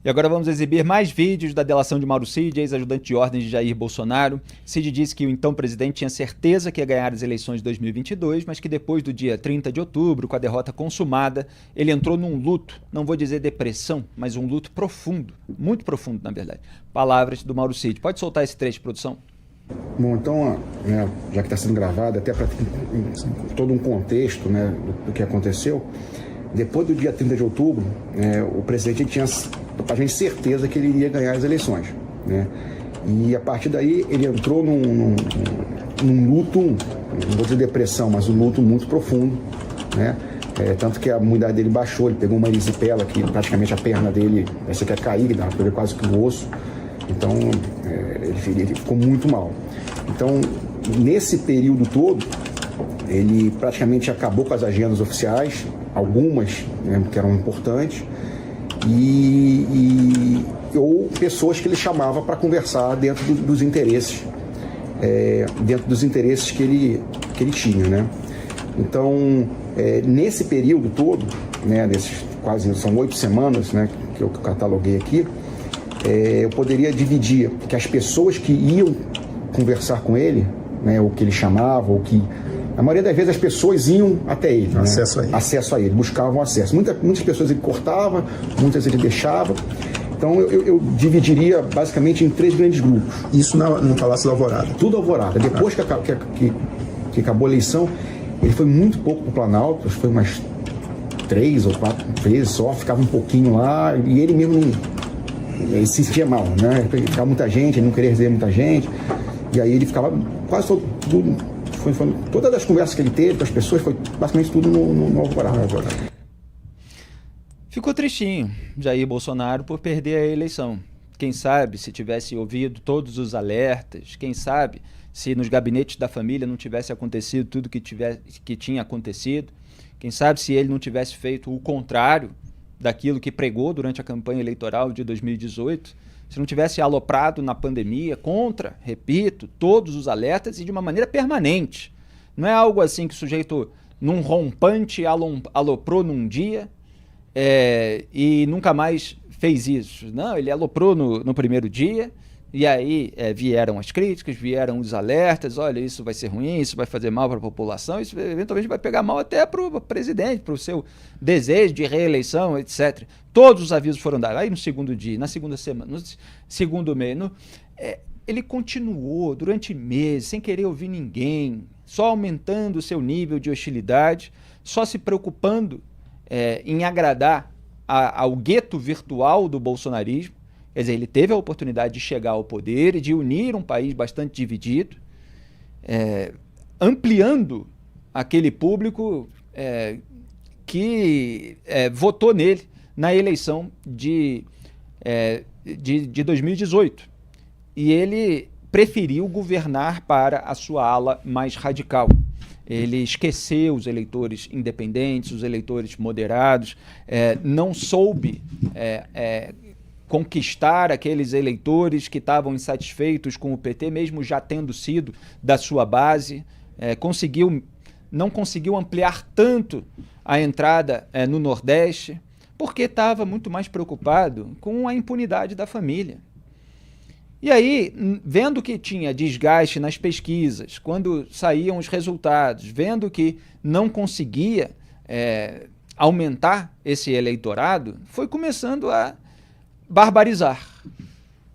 E agora vamos exibir mais vídeos da delação de Mauro Cid, ex-ajudante de ordens de Jair Bolsonaro. Cid disse que o então presidente tinha certeza que ia ganhar as eleições de 2022, mas que depois do dia 30 de outubro, com a derrota consumada, ele entrou num luto, não vou dizer depressão, mas um luto profundo, muito profundo na verdade. Palavras do Mauro Cid. Pode soltar esse trecho, produção? Bom, então, já que está sendo gravado, até para todo um contexto, do que aconteceu, depois do dia 30 de outubro, o presidente tinha praticamente certeza que ele iria ganhar as eleições, né? E a partir daí ele entrou num luto, não vou dizer depressão, mas um luto muito profundo, né? Tanto que a imunidade dele baixou, ele pegou uma erisipela que praticamente a perna dele parecia que ia cair, dava para ver quase que o osso. Então ele ficou muito mal. Então, nesse período todo, ele praticamente acabou com as agendas oficiais, algumas, né, que eram importantes, ou pessoas que ele chamava para conversar dentro dos interesses, que ele tinha, né? Então, nesse período todo, né, desses quase são 8 semanas, né, que eu cataloguei aqui, eu poderia dividir que as pessoas que iam conversar com ele, né, ou que ele chamava, ou que a maioria das vezes as pessoas iam até ele, acesso, né? Acesso a ele, buscavam acesso. Muitas pessoas ele cortava, muitas ele deixava. Então eu dividiria basicamente em 3 grandes grupos. Isso no Palácio da Alvorada? Tudo Alvorada. Depois que acabou a eleição, ele foi muito pouco para o Planalto, acho que foi umas 3 ou 4 vezes só, ficava um pouquinho lá, e ele mesmo ele se sentia mal, né? Ficava muita gente, ele não queria receber muita gente, e aí ele ficava quase todo. Todas as conversas que ele teve com as pessoas foi basicamente tudo no Alvorada. Ficou tristinho Jair Bolsonaro por perder a eleição. Quem sabe se tivesse ouvido todos os alertas, quem sabe se nos gabinetes da família não tivesse acontecido tudo que tinha acontecido, quem sabe se ele não tivesse feito o contrário daquilo que pregou durante a campanha eleitoral de 2018, se não tivesse aloprado na pandemia contra, repito, todos os alertas e de uma maneira permanente. Não é algo assim que o sujeito, num rompante, aloprou num dia e nunca mais fez isso. Não, ele aloprou no primeiro dia e aí vieram as críticas, vieram os alertas, olha, isso vai ser ruim, isso vai fazer mal para a população, isso eventualmente vai pegar mal até para o presidente, para o seu desejo de reeleição, etc. Todos os avisos foram dados. Aí no segundo dia, na segunda semana, no segundo mês, ele continuou durante meses, sem querer ouvir ninguém, só aumentando o seu nível de hostilidade, só se preocupando em agradar ao gueto virtual do bolsonarismo. Quer dizer, ele teve a oportunidade de chegar ao poder e de unir um país bastante dividido, ampliando aquele público que votou nele na eleição de 2018. E ele preferiu governar para a sua ala mais radical. Ele esqueceu os eleitores independentes, os eleitores moderados, não soube conquistar aqueles eleitores que estavam insatisfeitos com o PT, mesmo já tendo sido da sua base, não conseguiu ampliar tanto a entrada no Nordeste, porque estava muito mais preocupado com a impunidade da família. E aí, vendo que tinha desgaste nas pesquisas, quando saíam os resultados, vendo que não conseguia aumentar esse eleitorado, foi começando a barbarizar.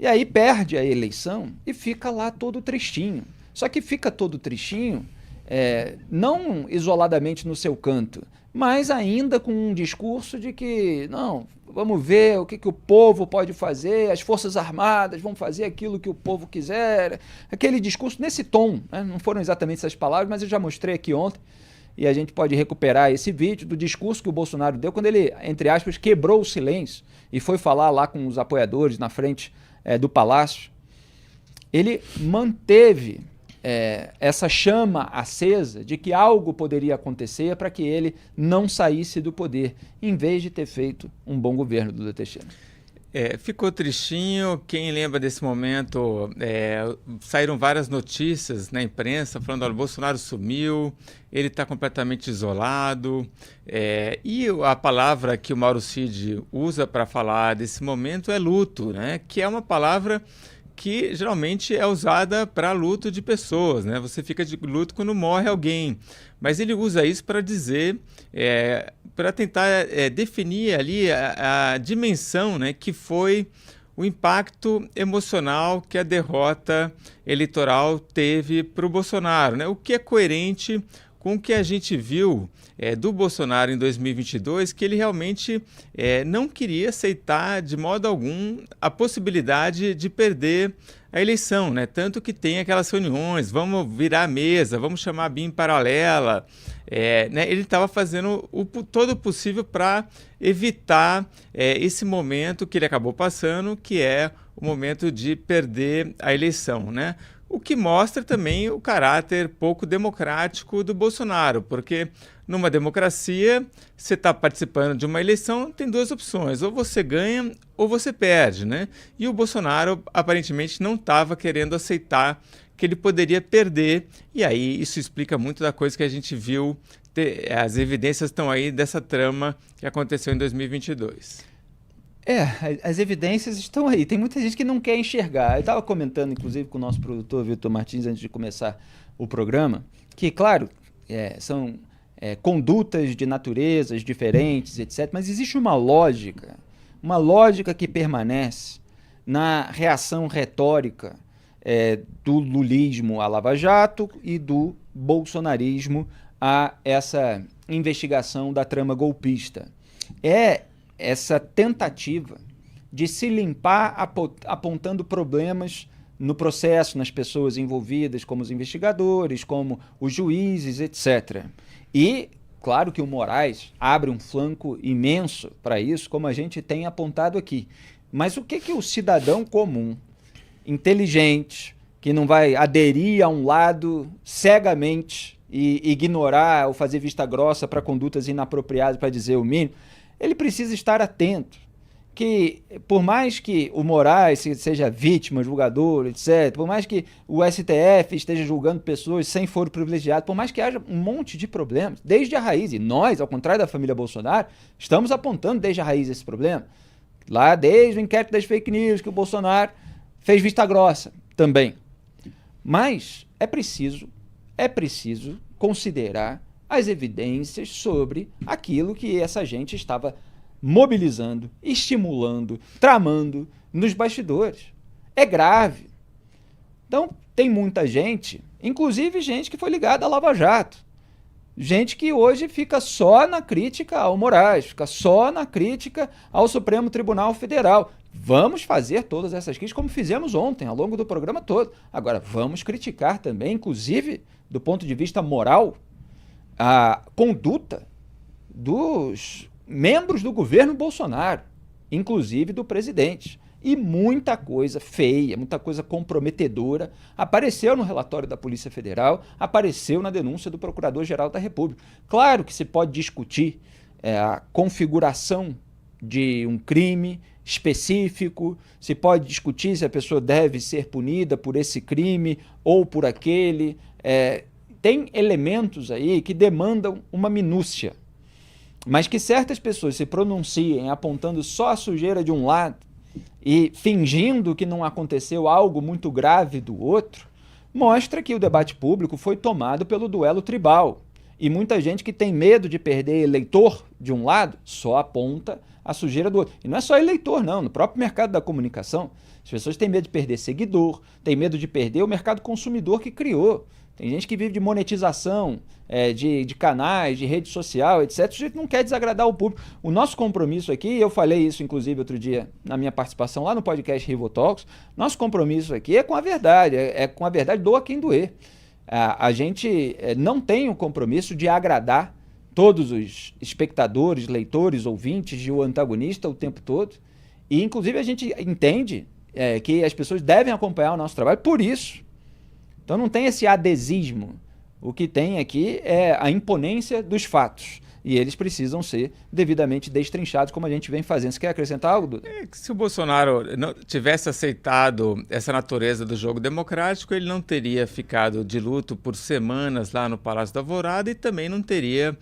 E aí perde a eleição e fica lá todo tristinho. Só que fica todo tristinho, não isoladamente no seu canto, mas ainda com um discurso de que, não, vamos ver o que o povo pode fazer, as Forças Armadas vão fazer aquilo que o povo quiser. Aquele discurso nesse tom, né? Não foram exatamente essas palavras, mas eu já mostrei aqui ontem, e a gente pode recuperar esse vídeo do discurso que o Bolsonaro deu quando ele, entre aspas, quebrou o silêncio e foi falar lá com os apoiadores na frente do Palácio. Ele manteve essa chama acesa de que algo poderia acontecer para que ele não saísse do poder, em vez de ter feito um bom governo, Duda Teixeira. Ficou tristinho. Quem lembra desse momento, saíram várias notícias na imprensa falando: olha, o Bolsonaro sumiu, ele está completamente isolado. E a palavra que o Mauro Cid usa para falar desse momento é luto, né? Que é uma palavra que geralmente é usada para luto de pessoas, né? Você fica de luto quando morre alguém, mas ele usa isso para dizer, para tentar definir ali a dimensão, né, que foi o impacto emocional que a derrota eleitoral teve para o Bolsonaro, né? O que é coerente com o que a gente viu do Bolsonaro em 2022, que ele realmente não queria aceitar de modo algum a possibilidade de perder a eleição, né? Tanto que tem aquelas reuniões, vamos virar a mesa, vamos chamar a BIM paralela, né? Ele estava fazendo todo o possível para evitar esse momento que ele acabou passando, que é o momento de perder a eleição, né? O que mostra também o caráter pouco democrático do Bolsonaro, porque numa democracia, você está participando de uma eleição, tem duas opções: ou você ganha ou você perde, né? E o Bolsonaro aparentemente não estava querendo aceitar que ele poderia perder, e aí isso explica muito da coisa que a gente viu, as evidências estão aí dessa trama que aconteceu em 2022. As evidências estão aí. Tem muita gente que não quer enxergar. Eu estava comentando, inclusive, com o nosso produtor, Vitor Martins, antes de começar o programa, que, claro, são condutas de naturezas diferentes, etc. Mas existe uma lógica que permanece na reação retórica do lulismo à Lava Jato e do bolsonarismo a essa investigação da trama golpista. Essa tentativa de se limpar apontando problemas no processo, nas pessoas envolvidas, como os investigadores, como os juízes, etc. E, claro que o Moraes abre um flanco imenso para isso, como a gente tem apontado aqui. Mas o que o cidadão comum, inteligente, que não vai aderir a um lado cegamente e ignorar ou fazer vista grossa para condutas inapropriadas, para dizer o mínimo, ele precisa estar atento, que por mais que o Moraes seja vítima, julgador, etc., por mais que o STF esteja julgando pessoas sem foro privilegiado, por mais que haja um monte de problemas, desde a raiz, e nós, ao contrário da família Bolsonaro, estamos apontando desde a raiz esse problema, lá desde o inquérito das fake news, que o Bolsonaro fez vista grossa também. Mas é preciso considerar as evidências sobre aquilo que essa gente estava mobilizando, estimulando, tramando nos bastidores. É grave. Então, tem muita gente, inclusive gente que foi ligada à Lava Jato, gente que hoje fica só na crítica ao Moraes, fica só na crítica ao Supremo Tribunal Federal. Vamos fazer todas essas críticas como fizemos ontem, ao longo do programa todo. Agora, vamos criticar também, inclusive, do ponto de vista moral, a conduta dos membros do governo Bolsonaro, inclusive do presidente. E muita coisa feia, muita coisa comprometedora apareceu no relatório da Polícia Federal, apareceu na denúncia do Procurador-Geral da República. Claro que se pode discutir a configuração de um crime específico, se pode discutir se a pessoa deve ser punida por esse crime ou por aquele. Tem elementos aí que demandam uma minúcia, mas que certas pessoas se pronunciem apontando só a sujeira de um lado e fingindo que não aconteceu algo muito grave do outro, mostra que o debate público foi tomado pelo duelo tribal. E muita gente que tem medo de perder eleitor de um lado só aponta a sujeira do outro. E não é só eleitor, não. No próprio mercado da comunicação, as pessoas têm medo de perder seguidor, têm medo de perder o mercado consumidor que criou. Tem gente que vive de monetização, de canais, de rede social, etc. O jeito não quer desagradar o público. O nosso compromisso aqui, eu falei isso inclusive outro dia na minha participação lá no podcast Rivotalks, nosso compromisso aqui é com a verdade, é com a verdade, doa quem doer. A gente não tem o compromisso de agradar todos os espectadores, leitores, ouvintes de O Antagonista o tempo todo. E inclusive a gente entende que as pessoas devem acompanhar o nosso trabalho por isso. Então não tem esse adesismo. O que tem aqui é a imponência dos fatos. e eles precisam ser devidamente destrinchados, como a gente vem fazendo. Você quer acrescentar algo, Duda? Se o Bolsonaro não tivesse aceitado essa natureza do jogo democrático, ele não teria ficado de luto por semanas lá no Palácio da Alvorada e também não teria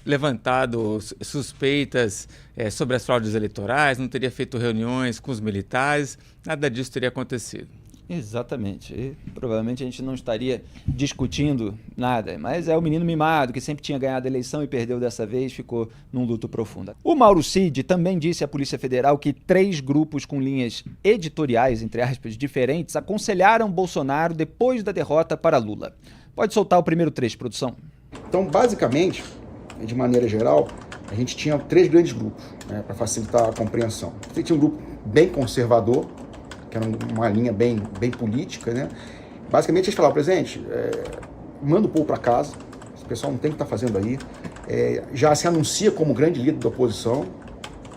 levantado suspeitas sobre as fraudes eleitorais, não teria feito reuniões com os militares, nada disso teria acontecido. Exatamente. E provavelmente a gente não estaria discutindo nada, mas é o menino mimado que sempre tinha ganhado a eleição e perdeu dessa vez, ficou num luto profundo. O Mauro Cid também disse à Polícia Federal que 3 grupos com linhas editoriais, entre aspas, diferentes, aconselharam Bolsonaro depois da derrota para Lula. Pode soltar o primeiro trecho, produção. Então, basicamente, de maneira geral, a gente tinha 3 grandes grupos, né, para facilitar a compreensão. Você tinha um grupo bem conservador, que era uma linha bem política, né? Basicamente eles falavam, presidente, manda o povo para casa, esse pessoal não tem o que estar fazendo aí, já se anuncia como grande líder da oposição,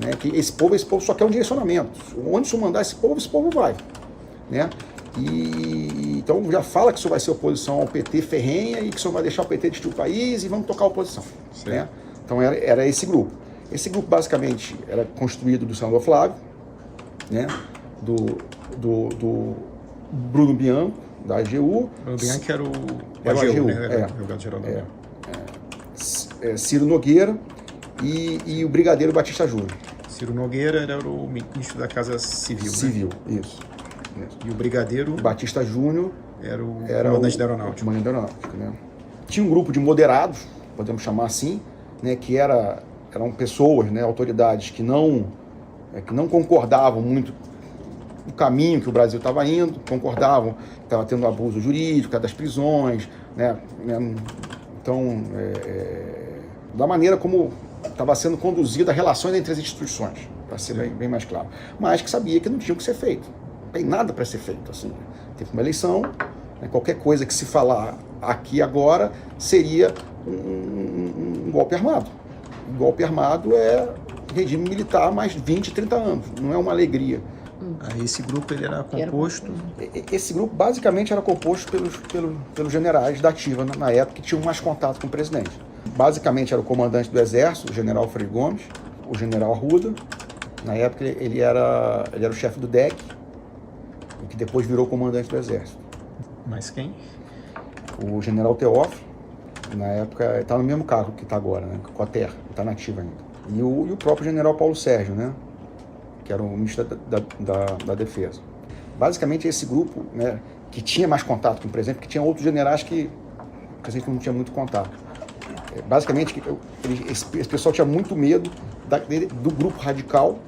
né? Que esse povo só quer um direcionamento, onde o senhor mandar esse povo vai, né? E então já fala que o senhor vai ser oposição ao PT ferrenha e que o senhor vai deixar o PT destruir o país e vamos tocar a oposição, né? Então era esse grupo. Esse grupo basicamente era construído do senador Flávio, né? Do Bruno Bianco, da AGU. Bruno Bianco era o AGU, né? Advogado-geral da AGU. Ciro Nogueira e o Brigadeiro Batista Júnior. Ciro Nogueira era o ministro da Casa Civil. Civil, né? Isso. E o Brigadeiro Batista Júnior era o comandante da Aeronáutica. Comandante da Aeronáutica, né? Tinha um grupo de moderados, podemos chamar assim, né, que eram pessoas, né, autoridades que não concordavam muito o caminho que o Brasil estava indo, concordavam que estava tendo abuso jurídico, das prisões, né? Então, da maneira como estava sendo conduzida a relações entre as instituições, para ser bem mais claro, mas que sabia que não tinha o que ser feito, não tem nada para ser feito. Assim. Teve uma eleição, né? Qualquer coisa que se falar aqui agora seria um golpe armado. Um golpe armado é regime militar há mais de 20, 30 anos, não é uma alegria. Esse grupo ele era composto... Esse grupo basicamente era composto pelos generais da ativa na época, que tinham mais contato com o presidente. Basicamente era o comandante do Exército, o general Freire Gomes, o general Arruda. Na época ele era o chefe do DEC, e que depois virou comandante do Exército. Mas quem? O general Teófilo, na época está no mesmo cargo que está agora, né, com a Terra, está na ativa ainda. E o próprio general Paulo Sérgio, né, que era o ministro da Defesa. Basicamente esse grupo, né, que tinha mais contato com o presidente, porque tinha outros generais que o presidente não tinha muito contato. Basicamente esse pessoal tinha muito medo do grupo radical,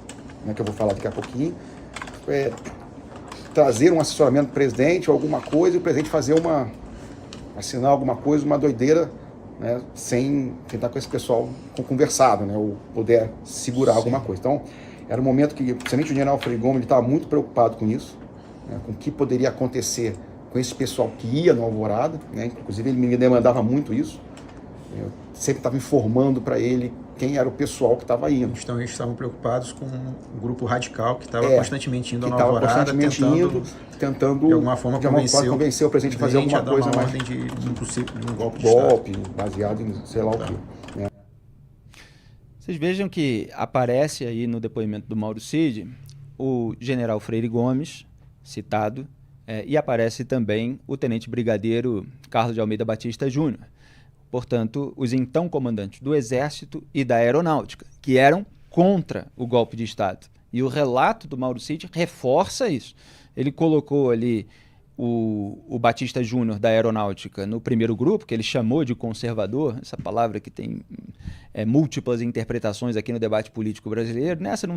né, que eu vou falar daqui a pouquinho, trazer um assessoramento do presidente ou alguma coisa e o presidente assinar alguma coisa, uma doideira, né, sem tentar com esse pessoal conversado, né, ou puder segurar alguma coisa. Então, era um momento que, principalmente o general Freire Gomes, ele estava muito preocupado com isso, né, com o que poderia acontecer com esse pessoal que ia no Alvorada, né, inclusive ele me demandava muito isso, eu sempre estava informando para ele quem era o pessoal que estava indo. Então eles estavam preocupados com o grupo radical que estava constantemente indo na Alvorada, tentando de alguma forma convencer o presidente a fazer alguma coisa mais de um golpe de Estado. Baseado em sei lá o quê. Né? Vocês vejam que aparece aí no depoimento do Mauro Cid o general Freire Gomes, citado, e aparece também o tenente brigadeiro Carlos de Almeida Batista Júnior. Portanto, os então comandantes do Exército e da Aeronáutica, que eram contra o golpe de Estado. E o relato do Mauro Cid reforça isso. Ele colocou ali o Batista Júnior da Aeronáutica no primeiro grupo, que ele chamou de conservador, essa palavra que tem múltiplas interpretações aqui no debate político brasileiro. Nessa não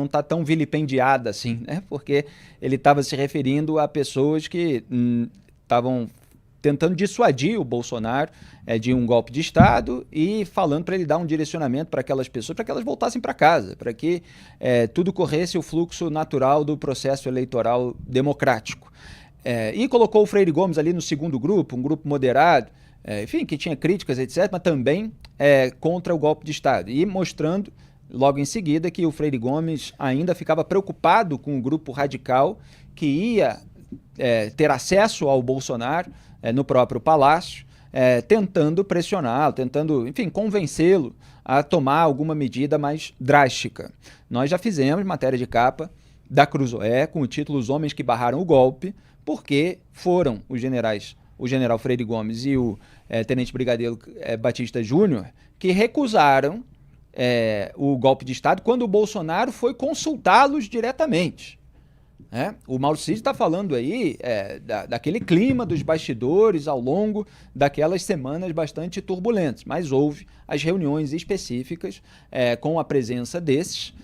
tá tão vilipendiada assim, né? Porque ele estava se referindo a pessoas que estavam tentando dissuadir o Bolsonaro de um golpe de Estado e falando para ele dar um direcionamento para aquelas pessoas, para que elas voltassem para casa, para que tudo corresse o fluxo natural do processo eleitoral democrático. E colocou o Freire Gomes ali no segundo grupo, um grupo moderado, enfim, que tinha críticas, etc., mas também contra o golpe de Estado. E mostrando, logo em seguida, que o Freire Gomes ainda ficava preocupado com o grupo radical que ia ter acesso ao Bolsonaro no próprio palácio, tentando pressioná-lo, tentando, enfim, convencê-lo a tomar alguma medida mais drástica. Nós já fizemos matéria de capa da Cruzoé com o título Os Homens que Barraram o Golpe, porque foram os generais, o general Freire Gomes e o tenente brigadeiro Batista Júnior, que recusaram o golpe de Estado quando o Bolsonaro foi consultá-los diretamente. O Mauro Cid está falando aí daquele clima dos bastidores ao longo daquelas semanas bastante turbulentas, mas houve as reuniões específicas com a presença desses.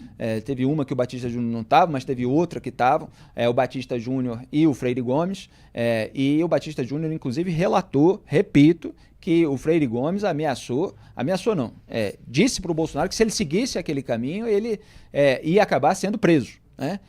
Teve uma que o Batista Júnior não estava, mas teve outra que estavam, o Batista Júnior e o Freire Gomes, e o Batista Júnior inclusive relatou, repito, que o Freire Gomes disse para o Bolsonaro que se ele seguisse aquele caminho, ele ia acabar sendo preso, né?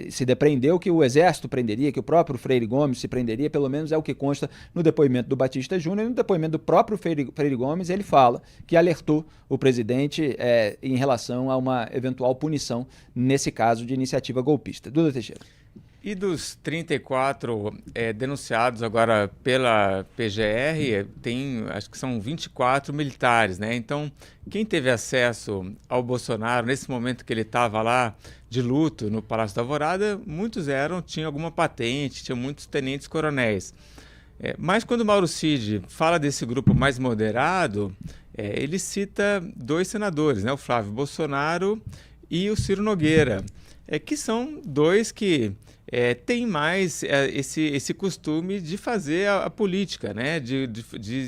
Se depreendeu que o Exército prenderia, que o próprio Freire Gomes se prenderia, pelo menos é o que consta no depoimento do Batista Júnior, e no depoimento do próprio Freire Gomes ele fala que alertou o presidente em relação a uma eventual punição nesse caso de iniciativa golpista. Duda Teixeira. E dos 34 denunciados agora pela PGR, acho que são 24 militares, né? Então, quem teve acesso ao Bolsonaro nesse momento que ele estava lá de luto no Palácio da Alvorada, muitos tinham alguma patente, tinham muitos tenentes coronéis. Mas quando o Mauro Cid fala desse grupo mais moderado, ele cita 2 senadores, né? O Flávio Bolsonaro e o Ciro Nogueira, que são 2 que tem mais esse costume de fazer a política, né? De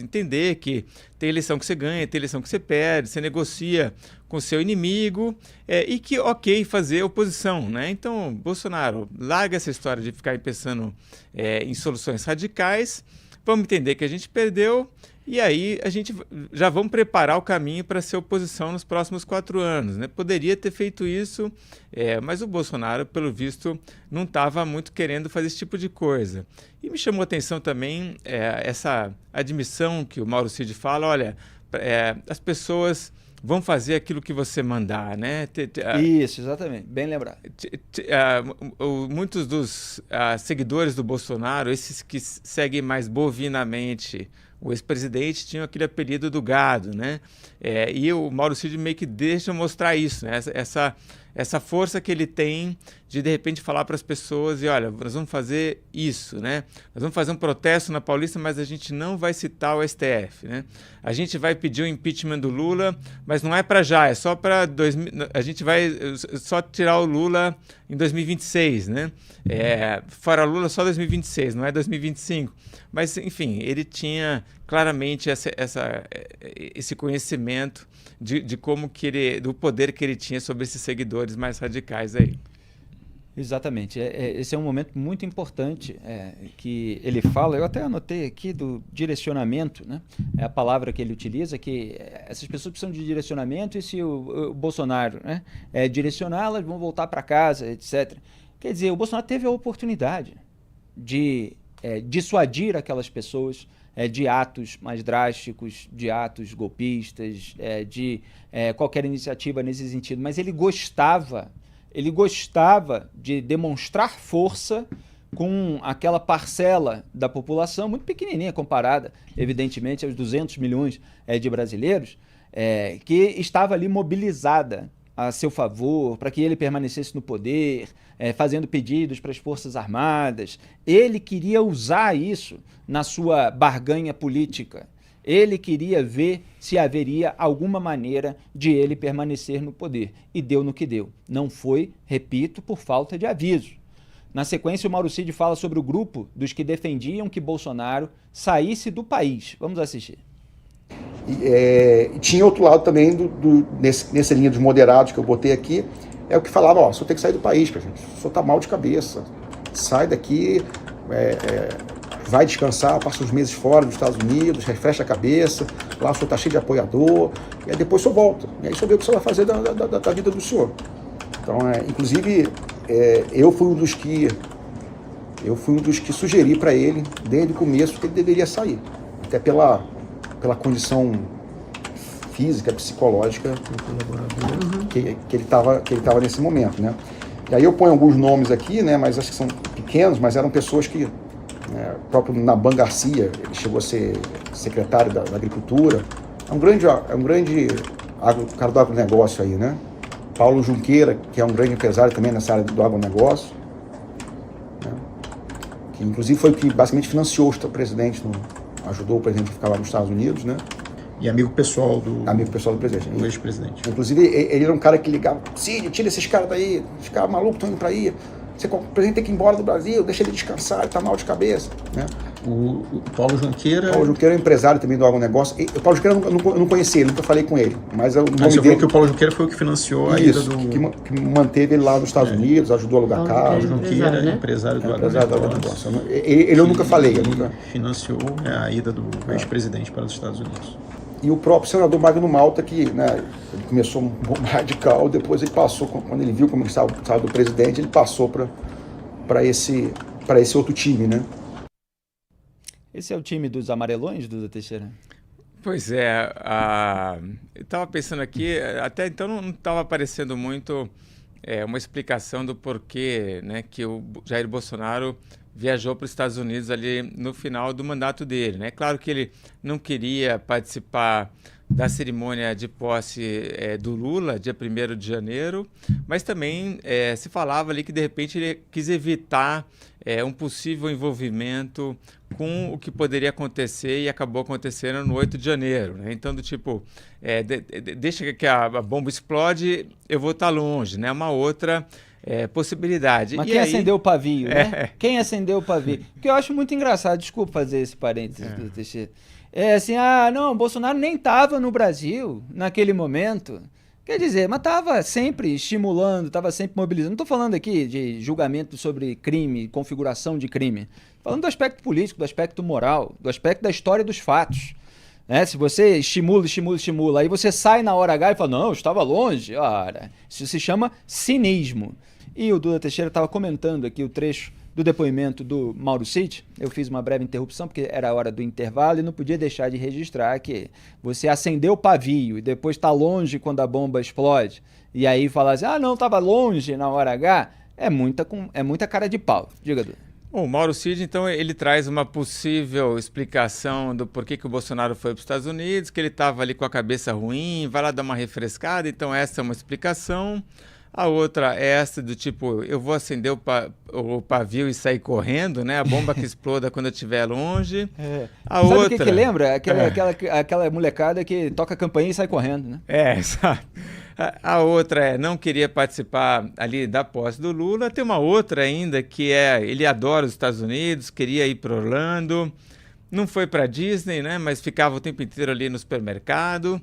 entender que tem eleição que você ganha, tem eleição que você perde, você negocia com o seu inimigo e que fazer oposição, né? Então, Bolsonaro, larga essa história de ficar pensando em soluções radicais, vamos entender que a gente perdeu e aí a gente já vamos preparar o caminho para ser oposição nos próximos 4 anos, né? Poderia ter feito isso, mas o Bolsonaro, pelo visto, não estava muito querendo fazer esse tipo de coisa. E me chamou a atenção também essa admissão que o Mauro Cid fala, olha, as pessoas vão fazer aquilo que você mandar, né? Isso, exatamente, bem lembrado. Muitos dos seguidores do Bolsonaro, esses que seguem mais bovinamente o ex-presidente, tinham aquele apelido do gado, né? E o Mauro Cid meio que deixa mostrar isso, né? Essa força que ele tem de repente falar para as pessoas, e olha, nós vamos fazer isso, né? Nós vamos fazer um protesto na Paulista, mas a gente não vai citar o STF, né? A gente vai pedir o impeachment do Lula, mas não é para já, é só para a gente vai só tirar o Lula em 2026, né? Fora Lula só 2026, não é 2025. Mas, enfim, ele tinha claramente esse conhecimento de como do poder que ele tinha sobre esses seguidores mais radicais aí. Exatamente. Esse é um momento muito importante que ele fala, eu até anotei aqui, do direcionamento, né? É a palavra que ele utiliza, que essas pessoas precisam de direcionamento e se o Bolsonaro, né, direcioná-las, vão voltar para casa, etc. Quer dizer, o Bolsonaro teve a oportunidade de dissuadir aquelas pessoas de atos mais drásticos, de atos golpistas, de qualquer iniciativa nesse sentido, mas ele gostava de demonstrar força com aquela parcela da população, muito pequenininha comparada, evidentemente, aos 200 milhões de brasileiros, que estava ali mobilizada a seu favor, para que ele permanecesse no poder, fazendo pedidos para as Forças Armadas. Ele queria usar isso na sua barganha política. Ele queria ver se haveria alguma maneira de ele permanecer no poder. E deu no que deu. Não foi, repito, por falta de aviso. Na sequência, o Mauro Cid fala sobre o grupo dos que defendiam que Bolsonaro saísse do país. Vamos assistir. Tinha outro lado também, nessa linha dos moderados que eu botei aqui, o que falava, o senhor tem que sair do país, o senhor está mal de cabeça, sai daqui, vai descansar, passa uns meses fora dos Estados Unidos, refresca a cabeça, lá o senhor está cheio de apoiador, e aí depois o senhor volta, e aí o senhor vê o que o senhor vai fazer da vida do senhor. Então, inclusive, eu fui um dos que sugeri para ele, desde o começo, que ele deveria sair, até pela condição física, psicológica que ele estava nesse momento, né? E aí eu ponho alguns nomes aqui, né? Mas acho que são pequenos, mas eram pessoas que né? O próprio Naban Garcia, ele chegou a ser secretário da Agricultura. É um grande cara do agronegócio aí, né? Paulo Junqueira, que é um grande empresário também nessa área do agronegócio, né? Que inclusive foi o que basicamente financiou o presidente, ajudou o presidente a ficar lá nos Estados Unidos, né? E amigo pessoal do presidente. Do ex-presidente. Inclusive, ele era um cara que ligava, Cid, tira esses caras daí, os caras malucos estão indo para aí. O presidente tem que ir embora do Brasil, deixa ele descansar, ele tá mal de cabeça, né? O Paulo Junqueira... Paulo Junqueira é um empresário também do agronegócio. O Paulo Junqueira eu não conhecia, nunca falei com ele. Mas o nome você dele... falou que o Paulo Junqueira foi o que financiou a ida do... que manteve ele lá nos Estados Unidos, ajudou a alugar casa. Paulo Junqueira, empresário do agronegócio. Ele eu nunca falei. Financiou a ida do ex-presidente para os Estados Unidos. E o próprio senador Magno Malta, que, né, ele começou um pouco radical, depois ele passou, quando ele viu como ele estava do presidente, ele passou para esse outro time, né? Esse é o time dos amarelões, Duda Teixeira? Pois é, eu estava pensando aqui, até então não estava aparecendo muito uma explicação do porquê, né, que o Jair Bolsonaro viajou para os Estados Unidos ali no final do mandato dele, né? Claro que ele não queria participar da cerimônia de posse do Lula, dia 1º de janeiro, mas também se falava ali que, de repente, ele quis evitar um possível envolvimento com o que poderia acontecer e acabou acontecendo no 8 de janeiro, né? Então, do tipo, deixa que a bomba explode, eu vou estar longe, né? Uma outra possibilidade. Mas quem acendeu o pavio, né? Quem acendeu o pavio? Porque eu acho muito engraçado, desculpa fazer esse parênteses, Duda Teixeira. Assim, não, Bolsonaro nem estava no Brasil naquele momento. Quer dizer, mas estava sempre estimulando, estava sempre mobilizando. Não estou falando aqui de julgamento sobre crime, configuração de crime. Estou falando do aspecto político, do aspecto moral, do aspecto da história dos fatos. Se você estimula, aí você sai na hora H e fala, não, eu estava longe. Ora, isso se chama cinismo. E o Duda Teixeira estava comentando aqui o trecho do depoimento do Mauro Cid. Eu fiz uma breve interrupção porque era a hora do intervalo e não podia deixar de registrar que você acendeu o pavio e depois está longe quando a bomba explode e aí falar assim, não, estava longe na hora H, é muita cara de pau. Diga, Duda. Bom, o Mauro Cid, então, ele traz uma possível explicação do porquê que o Bolsonaro foi para os Estados Unidos, que ele estava ali com a cabeça ruim, vai lá dar uma refrescada, então essa é uma explicação. A outra é essa do tipo, eu vou acender o pavio e sair correndo, né? A bomba que exploda quando eu estiver longe. Sabe outra... o que lembra? Aquela molecada que toca a campainha e sai correndo, né? Exato. A outra não queria participar ali da posse do Lula. Tem uma outra ainda que ele adora os Estados Unidos, queria ir para Orlando. Não foi para Disney, né? Mas ficava o tempo inteiro ali no supermercado.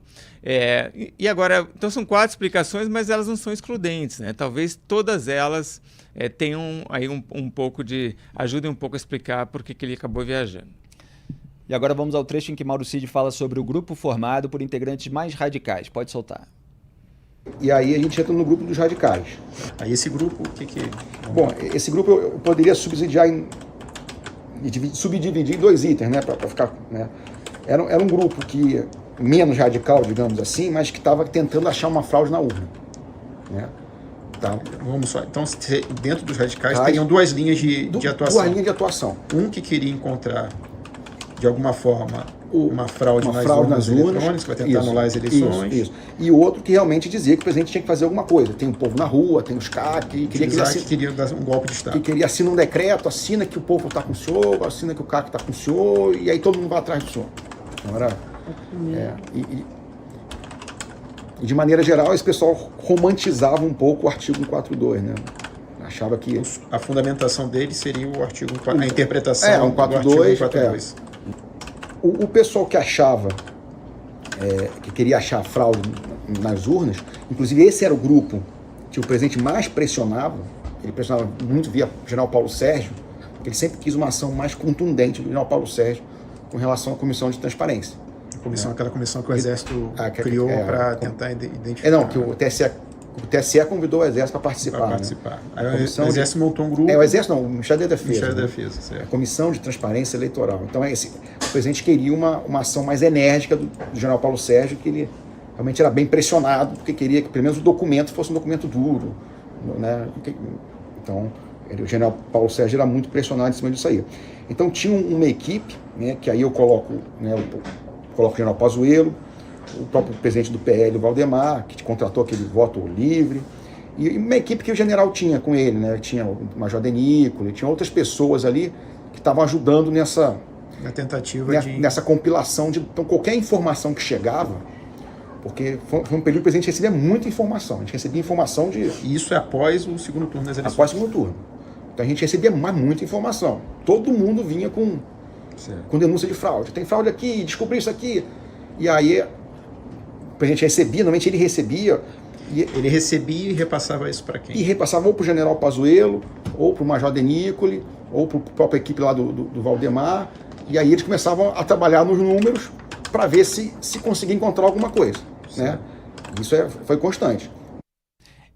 E agora, então são 4 explicações, mas elas não são excludentes, né? Talvez todas elas tenham aí um pouco de... ajudem um pouco a explicar por que ele acabou viajando. E agora vamos ao trecho em que Mauro Cid fala sobre o grupo formado por integrantes mais radicais. Pode soltar. E aí a gente entra no grupo dos radicais. Aí esse grupo, o que... Bom, esse grupo eu poderia subdividir em 2 itens, né, para ficar, né? Era um grupo que menos radical, digamos assim, mas que estava tentando achar uma fraude na urna, né? Tá. Vamos só. Então, dentro dos radicais teriam 2 linhas de atuação. 2 linhas de atuação. Um que queria encontrar de alguma forma uma fraude nas urnas eletrônicas, que vai tentar anular as eleições. Isso. E o outro que realmente dizia que o presidente tinha que fazer alguma coisa. Tem um povo na rua, tem os caras que queria dar um golpe de Estado. Que queria assinar um decreto, assina que o povo está com o senhor, assina que o CAC está com o senhor, e aí todo mundo vai atrás do senhor. Então era... E de maneira geral, esse pessoal romantizava um pouco o artigo 142, né? Achava que... A fundamentação dele seria o artigo... A interpretação 142, do artigo 142. O pessoal que achava, que queria achar fraude nas urnas, inclusive esse era o grupo que o presidente mais pressionava, ele pressionava muito via general Paulo Sérgio, ele sempre quis uma ação mais contundente do general Paulo Sérgio com relação à comissão de transparência. Aquela comissão que o Exército criou para tentar identificar. Não, que o TSE convidou o Exército para participar. Né? Aí o Exército montou um grupo. O Exército não, o Ministério da Defesa. Ministério da Defesa, certo. A Comissão de Transparência Eleitoral. Então, o presidente queria uma ação mais enérgica do general Paulo Sérgio, que ele realmente era bem pressionado, porque queria que pelo menos o documento fosse um documento duro. Né? Então, O general Paulo Sérgio era muito pressionado em cima disso aí. Então tinha uma equipe, né, que aí eu coloco, né, o general Pazuello, o próprio presidente do PL, o Valdemar, que contratou aquele voto livre, e uma equipe que o general tinha com ele, né? Tinha o Major Denícolo, tinha outras pessoas ali que estavam ajudando nessa compilação de... Então qualquer informação que chegava, porque foi um período que a gente recebia muita informação, a gente recebia informação de... Isso é após o segundo turno das eleições? Após o segundo turno. Então a gente recebia muita informação. Todo mundo vinha com denúncia de fraude. Tem fraude aqui, descobri isso aqui. E aí a gente recebia, normalmente ele recebia... Ele recebia e repassava isso para quem? E repassava ou para o general Pazuello, ou para o Major Denícolo, ou para a própria equipe lá do Valdemar. E aí eles começavam a trabalhar nos números para ver se conseguia encontrar alguma coisa. Né? Isso foi constante.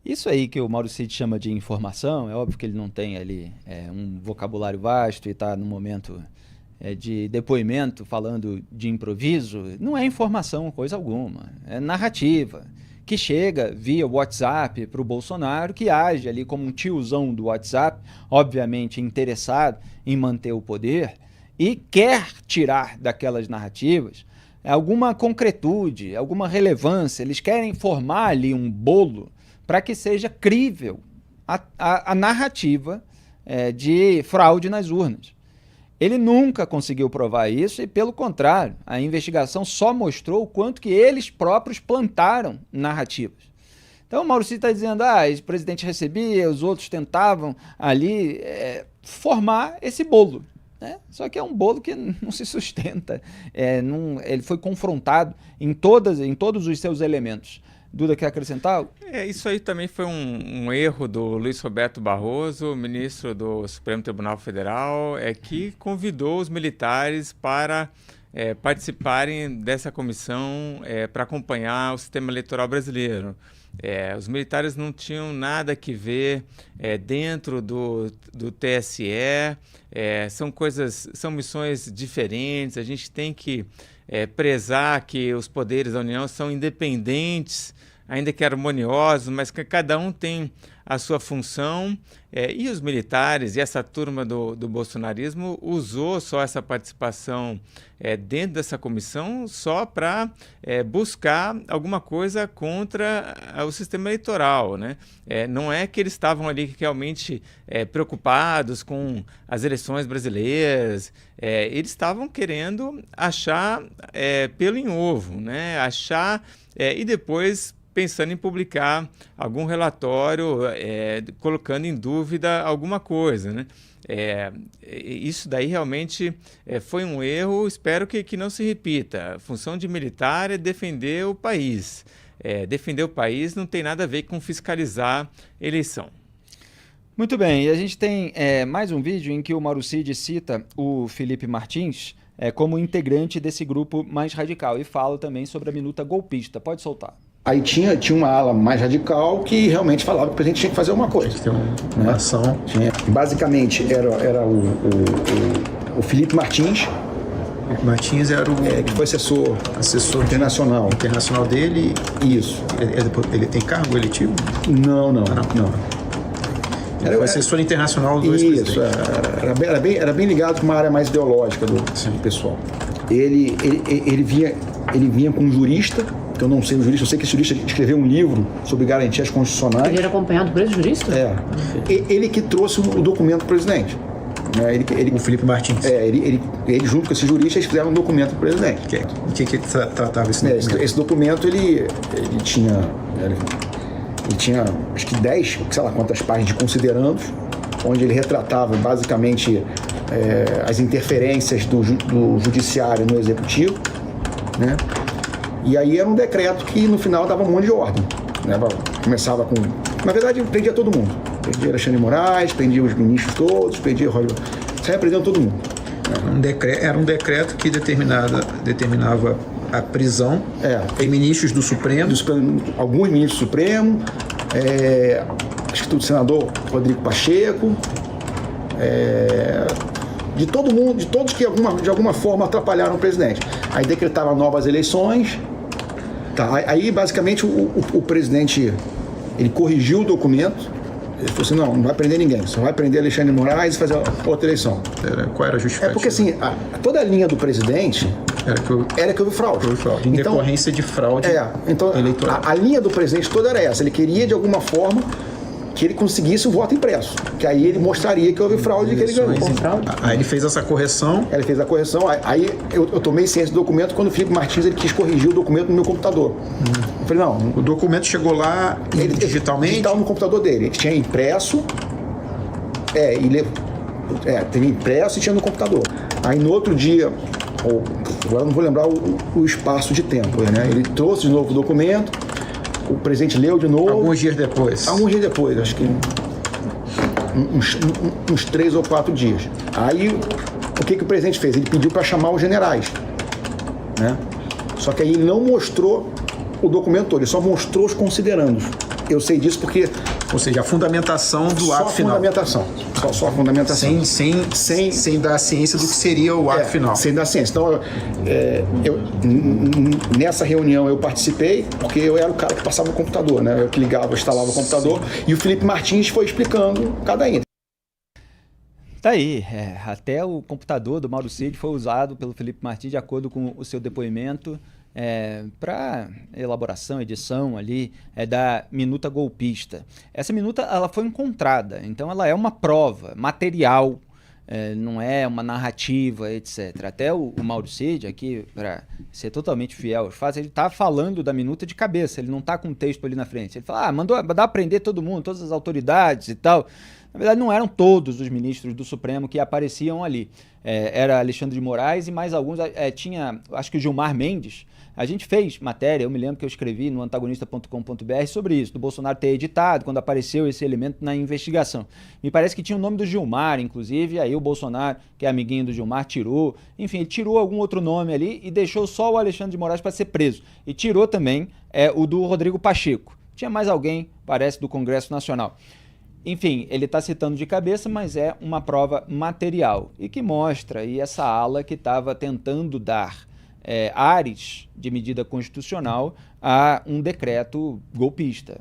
Isso aí que o Mauro Cid chama de informação, é óbvio que ele não tem ali um vocabulário vasto e está no momento de depoimento falando de improviso. Não é informação, coisa alguma, é narrativa, que chega via WhatsApp para o Bolsonaro, que age ali como um tiozão do WhatsApp, obviamente interessado em manter o poder, e quer tirar daquelas narrativas alguma concretude, alguma relevância. Eles querem formar ali um bolo para que seja crível a narrativa de fraude nas urnas. Ele nunca conseguiu provar isso e, pelo contrário, a investigação só mostrou o quanto que eles próprios plantaram narrativas. Então o Mauro Cid está dizendo, esse presidente recebia, os outros tentavam ali formar esse bolo. Né? Só que é um bolo que não se sustenta. Ele foi confrontado em todos os seus elementos. Duda, quer acrescentar? Isso aí também foi um erro do Luiz Roberto Barroso, ministro do Supremo Tribunal Federal, que convidou os militares para participarem dessa comissão para acompanhar o sistema eleitoral brasileiro. Os militares não tinham nada que ver dentro do TSE, são missões diferentes. A gente tem que prezar que os poderes da União são independentes, ainda que harmoniosos, mas que cada um tem a sua função, e os militares e essa turma do bolsonarismo usou só essa participação dentro dessa comissão só para buscar alguma coisa contra o sistema eleitoral, né? Não é que eles estavam ali realmente preocupados com as eleições brasileiras, eles estavam querendo achar pelo em ovo, né? Achar e depois pensando em publicar algum relatório, colocando em dúvida alguma coisa, né? Isso daí realmente foi um erro, espero que não se repita. A função de militar é defender o país. Defender o país não tem nada a ver com fiscalizar eleição. Muito bem, e a gente tem mais um vídeo em que o Mauro Cid cita o Felipe Martins como integrante desse grupo mais radical e fala também sobre a minuta golpista. Pode soltar. Aí tinha uma ala mais radical que realmente falava que o presidente tinha que fazer uma coisa. Tinha que ter uma ação. Basicamente era o Felipe Martins. Felipe Martins era o... que foi assessor internacional. Internacional dele. Isso. Ele tem cargo eletivo? Não. Ele foi assessor internacional do ex-presidente. Isso, era bem ligado com uma área mais ideológica do pessoal. Ele vinha com um jurista, que eu não sei o jurista, eu sei que esse jurista escreveu um livro sobre garantias constitucionais. Ele era acompanhado por esse jurista? Ele que trouxe o documento do presidente. O Felipe Martins. Ele junto com esse jurista, eles fizeram um documento do presidente. O que tratava esse documento? Esse documento, ele tinha acho que 10, sei lá quantas páginas de considerandos, onde ele retratava basicamente as interferências do judiciário no executivo, né? E aí era um decreto que no final dava um monte de ordem, né? Começava com... Na verdade, prendia todo mundo. Prendia Alexandre de Moraes, prendia os ministros todos, prendia Roger... Saia prendendo todo mundo. Era um decreto que determinava a prisão de ministros do Supremo. Alguns ministros do Supremo, acho que do senador Rodrigo Pacheco, de todo mundo, de todos que de alguma forma atrapalharam o presidente. Aí decretava novas eleições. Aí basicamente o presidente ele corrigiu o documento, Ele falou assim, não vai prender ninguém, só vai prender Alexandre de Moraes e fazer outra eleição. Qual era a justificativa? Porque assim, toda a linha do presidente era que houve fraude. Em decorrência de fraude eleitoral. A linha do presidente toda era essa. Ele queria, de alguma forma, que ele conseguisse o voto impresso. Que aí ele mostraria que houve fraude e que ele ganhou. Aí ele fez essa correção. Ele fez a correção. Aí eu tomei ciência do documento quando o Felipe Martins ele quis corrigir o documento no meu computador. Eu falei, não. O documento chegou lá digitalmente? Digital no computador dele. Ele tinha impresso. Teve impresso e tinha no computador. Aí no outro dia, agora não vou lembrar o espaço de tempo, né? Ele trouxe de novo o documento. O presidente leu de novo. Alguns dias depois, acho que uns 3 ou 4 dias. Aí, o que o presidente fez? Ele pediu para chamar os generais, né? Só que aí ele não mostrou o documento todo, ele só mostrou os considerandos. Eu sei disso porque... Ou seja, a fundamentação do ato final. Só a fundamentação. Sem dar a ciência do que seria o ato final. Sem dar ciência. Então, nessa reunião eu participei, porque eu era o cara que passava o computador, né? Eu que ligava, instalava o computador, e o Felipe Martins foi explicando cada item. Tá aí, até o computador do Mauro Cid foi usado pelo Felipe Martins de acordo com o seu depoimento para elaboração, edição ali da minuta golpista. Essa minuta ela foi encontrada, então ela é uma prova material, não é uma narrativa, etc. Até o Mauro Cid, aqui, para ser totalmente fiel aos fatos, ele está falando da minuta de cabeça, ele não está com o texto ali na frente. Ele fala, mandou prender todo mundo, todas as autoridades e tal. Na verdade, não eram todos os ministros do Supremo que apareciam ali. Era Alexandre de Moraes e mais alguns. Tinha, acho que o Gilmar Mendes. A gente fez matéria, eu me lembro que eu escrevi no antagonista.com.br sobre isso, do Bolsonaro ter editado quando apareceu esse elemento na investigação. Me parece que tinha o nome do Gilmar, inclusive, aí o Bolsonaro, que é amiguinho do Gilmar, tirou. Enfim, ele tirou algum outro nome ali e deixou só o Alexandre de Moraes para ser preso. E tirou também o do Rodrigo Pacheco. Tinha mais alguém, parece, do Congresso Nacional. Enfim, ele está citando de cabeça, mas é uma prova material e que mostra aí essa ala que estava tentando dar ares de medida constitucional a um decreto golpista,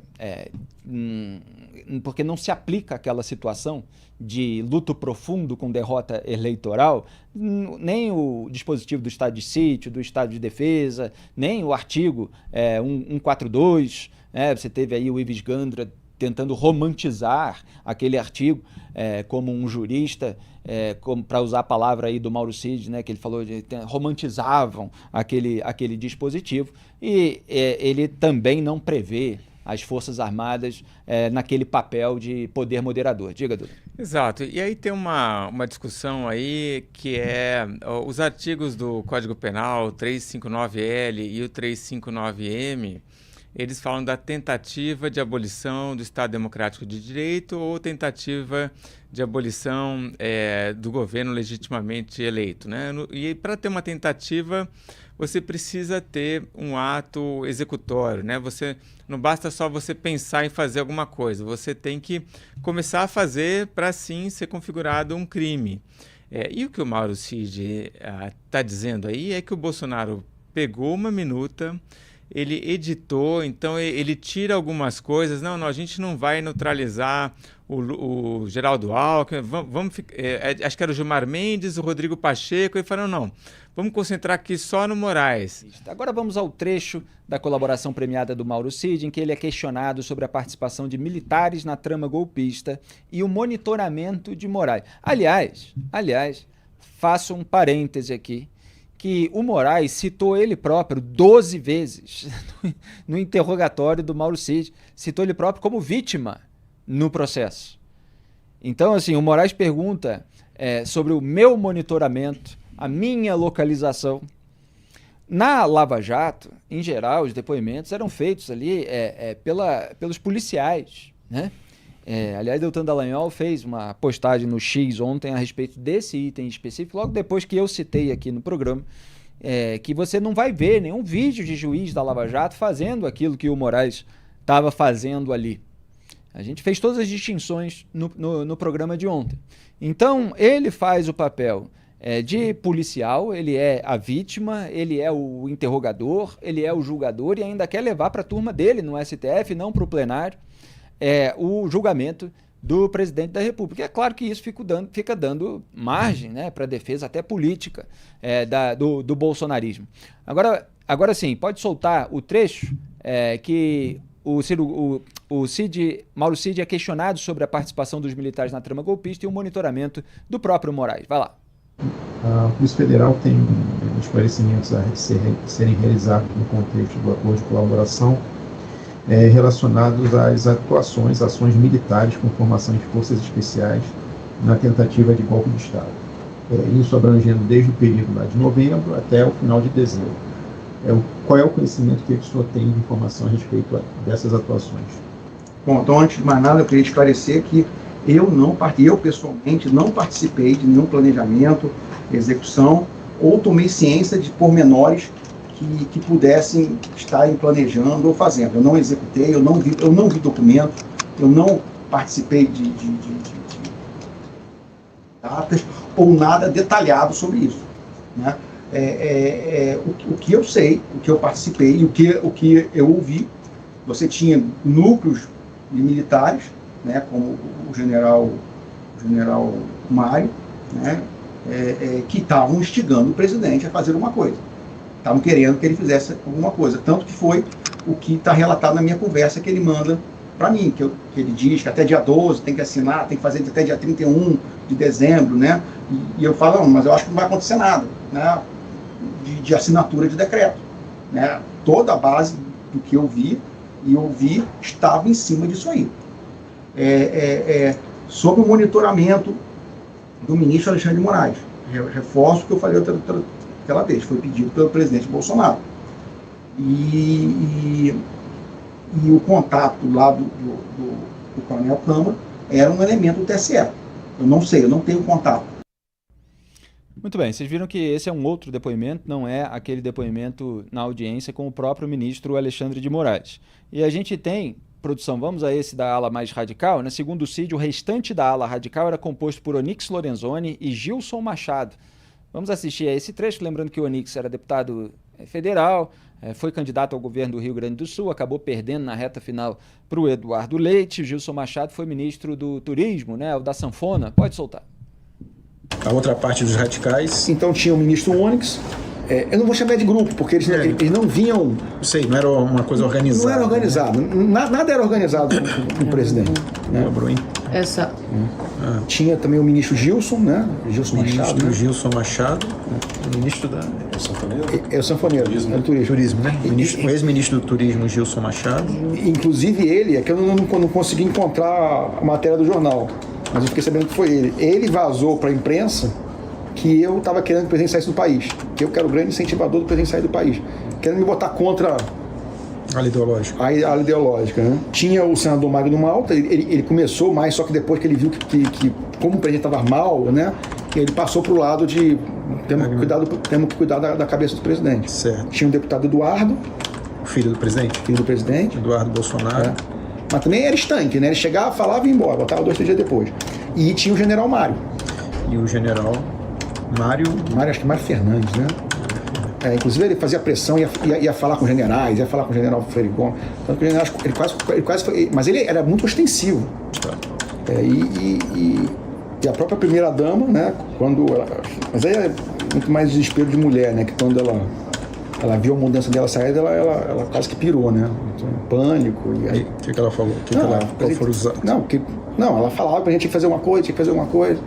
porque não se aplica aquela situação de luto profundo com derrota eleitoral, nem o dispositivo do estado de sítio, do estado de defesa, nem o artigo 142, você teve aí o Ives Gandra tentando romantizar aquele artigo como um jurista, para usar a palavra aí do Mauro Cid, né, que ele falou, romantizavam aquele dispositivo, e ele também não prevê as Forças Armadas naquele papel de poder moderador. Diga, Duda. Exato. E aí tem uma discussão aí que é os artigos do Código Penal, 359L e o 359M, eles falam da tentativa de abolição do Estado Democrático de Direito ou tentativa de abolição do governo legitimamente eleito, né? E para ter uma tentativa, você precisa ter um ato executório, né? Não basta só você pensar em fazer alguma coisa, você tem que começar a fazer para assim ser configurado um crime. E o que o Mauro Cid está dizendo aí é que o Bolsonaro pegou uma minuta, ele editou, então ele tira algumas coisas. Não, a gente não vai neutralizar o Geraldo Alckmin, acho que era o Gilmar Mendes, o Rodrigo Pacheco, e falaram, não, vamos concentrar aqui só no Moraes. Agora vamos ao trecho da colaboração premiada do Mauro Cid, em que ele é questionado sobre a participação de militares na trama golpista e o monitoramento de Moraes. Aliás, faço um parêntese aqui, que o Moraes citou ele próprio 12 vezes no interrogatório do Mauro Cid, citou ele próprio como vítima no processo. Então, assim, o Moraes pergunta sobre o meu monitoramento, a minha localização. Na Lava Jato, em geral, os depoimentos eram feitos ali pelos policiais, né? Aliás, Deltan Dallagnol fez uma postagem no X ontem a respeito desse item específico, logo depois que eu citei aqui no programa, que você não vai ver nenhum vídeo de juiz da Lava Jato fazendo aquilo que o Moraes estava fazendo ali. A gente fez todas as distinções no programa de ontem. Então, ele faz o papel de policial, ele é a vítima, ele é o interrogador, ele é o julgador e ainda quer levar para a turma dele no STF, não para o plenário, o julgamento do presidente da República. É claro que isso fica dando margem, né, para defesa até política do bolsonarismo. Agora sim, pode soltar o trecho que Mauro Cid é questionado sobre a participação dos militares na trama golpista e o monitoramento do próprio Moraes. Vai lá. A Polícia Federal tem esclarecimentos a serem realizados no contexto do acordo de colaboração relacionados às ações militares com formação de forças especiais na tentativa de golpe de Estado. Isso abrangendo desde o período lá de novembro até o final de dezembro. Qual é o conhecimento que o senhor tem de informação a respeito dessas atuações? Bom, então antes de mais nada eu queria esclarecer que eu pessoalmente não participei de nenhum planejamento, execução ou tomei ciência de pormenores que pudessem estarem planejando ou fazendo. Eu não executei, eu não vi documento, eu não participei de datas ou nada detalhado sobre isso, né? O que eu sei, o que eu participei e o que eu ouvi, você tinha núcleos de militares, né, como o general Mário, né, que estavam instigando o presidente a fazer uma coisa. Estavam querendo que ele fizesse alguma coisa. Tanto que foi o que está relatado na minha conversa que ele manda para mim, que ele diz que até dia 12 tem que assinar, tem que fazer até dia 31 de dezembro, né? E eu falo, não, mas eu acho que não vai acontecer nada, né, de assinatura de decreto, né? Toda a base do que eu vi e ouvi estava em cima disso aí. Sobre o monitoramento do ministro Alexandre de Moraes. Reforço o que eu falei aquela vez, foi pedido pelo presidente Bolsonaro. E o contato lá do Coronel Câmara era um elemento do TSE. Eu não sei, eu não tenho contato. Muito bem, vocês viram que esse é um outro depoimento, não é aquele depoimento na audiência com o próprio ministro Alexandre de Moraes. E a gente tem, produção, vamos a esse da ala mais radical, né? Segundo o Cid, o restante da ala radical era composto por Onyx Lorenzoni e Gilson Machado. Vamos assistir a esse trecho, lembrando que o Onyx era deputado federal, foi candidato ao governo do Rio Grande do Sul, acabou perdendo na reta final para o Eduardo Leite. O Gilson Machado foi ministro do Turismo, né? O da Sanfona. Pode soltar. A outra parte dos radicais. Então tinha o ministro Onyx. Eu não vou chamar de grupo, porque eles não vinham... Sei, não era uma coisa organizada. Não era organizado. Né? Nada era organizado com o presidente. Né? Tinha também o ministro Gilson, né? Gilson Machado. Né? Gilson Machado, o ministro da... É o sanfoneiro? É o sanfoneiro, é o turismo, né? O ex-ministro do Turismo, Gilson Machado. Inclusive ele, é que eu não consegui encontrar a matéria do jornal, mas eu fiquei sabendo que foi ele. Ele vazou para a imprensa que eu estava querendo que o presidente saísse do país, que eu quero o grande incentivador do presidente sair do país, querendo me botar contra a ala ideológica. A ala ideológica, né? Tinha o senador Magno Malta, ele começou mais, só que depois que ele viu que como o presidente estava mal, né, ele passou para o lado de temos que cuidar da cabeça do presidente. Certo. Tinha o deputado Eduardo, o filho do presidente. Eduardo Bolsonaro. Mas também era estanque, né? Ele chegava, falava e ia embora, voltava 2, 3 dias depois. E tinha o general Mário. E o general Mário, acho que Mário Fernandes, né? Inclusive ele fazia pressão, ia falar com generais, ia falar com o general Freire Gomes. Tanto que o general, ele quase foi, mas ele era muito ostensivo. E a própria primeira-dama, né? Mas aí é muito mais desespero de mulher, né? Que quando ela viu a mudança dela sair, ela quase que pirou, né? Então, pânico. E aí, o que ela falou? Ela falava que a gente tinha que fazer uma coisa,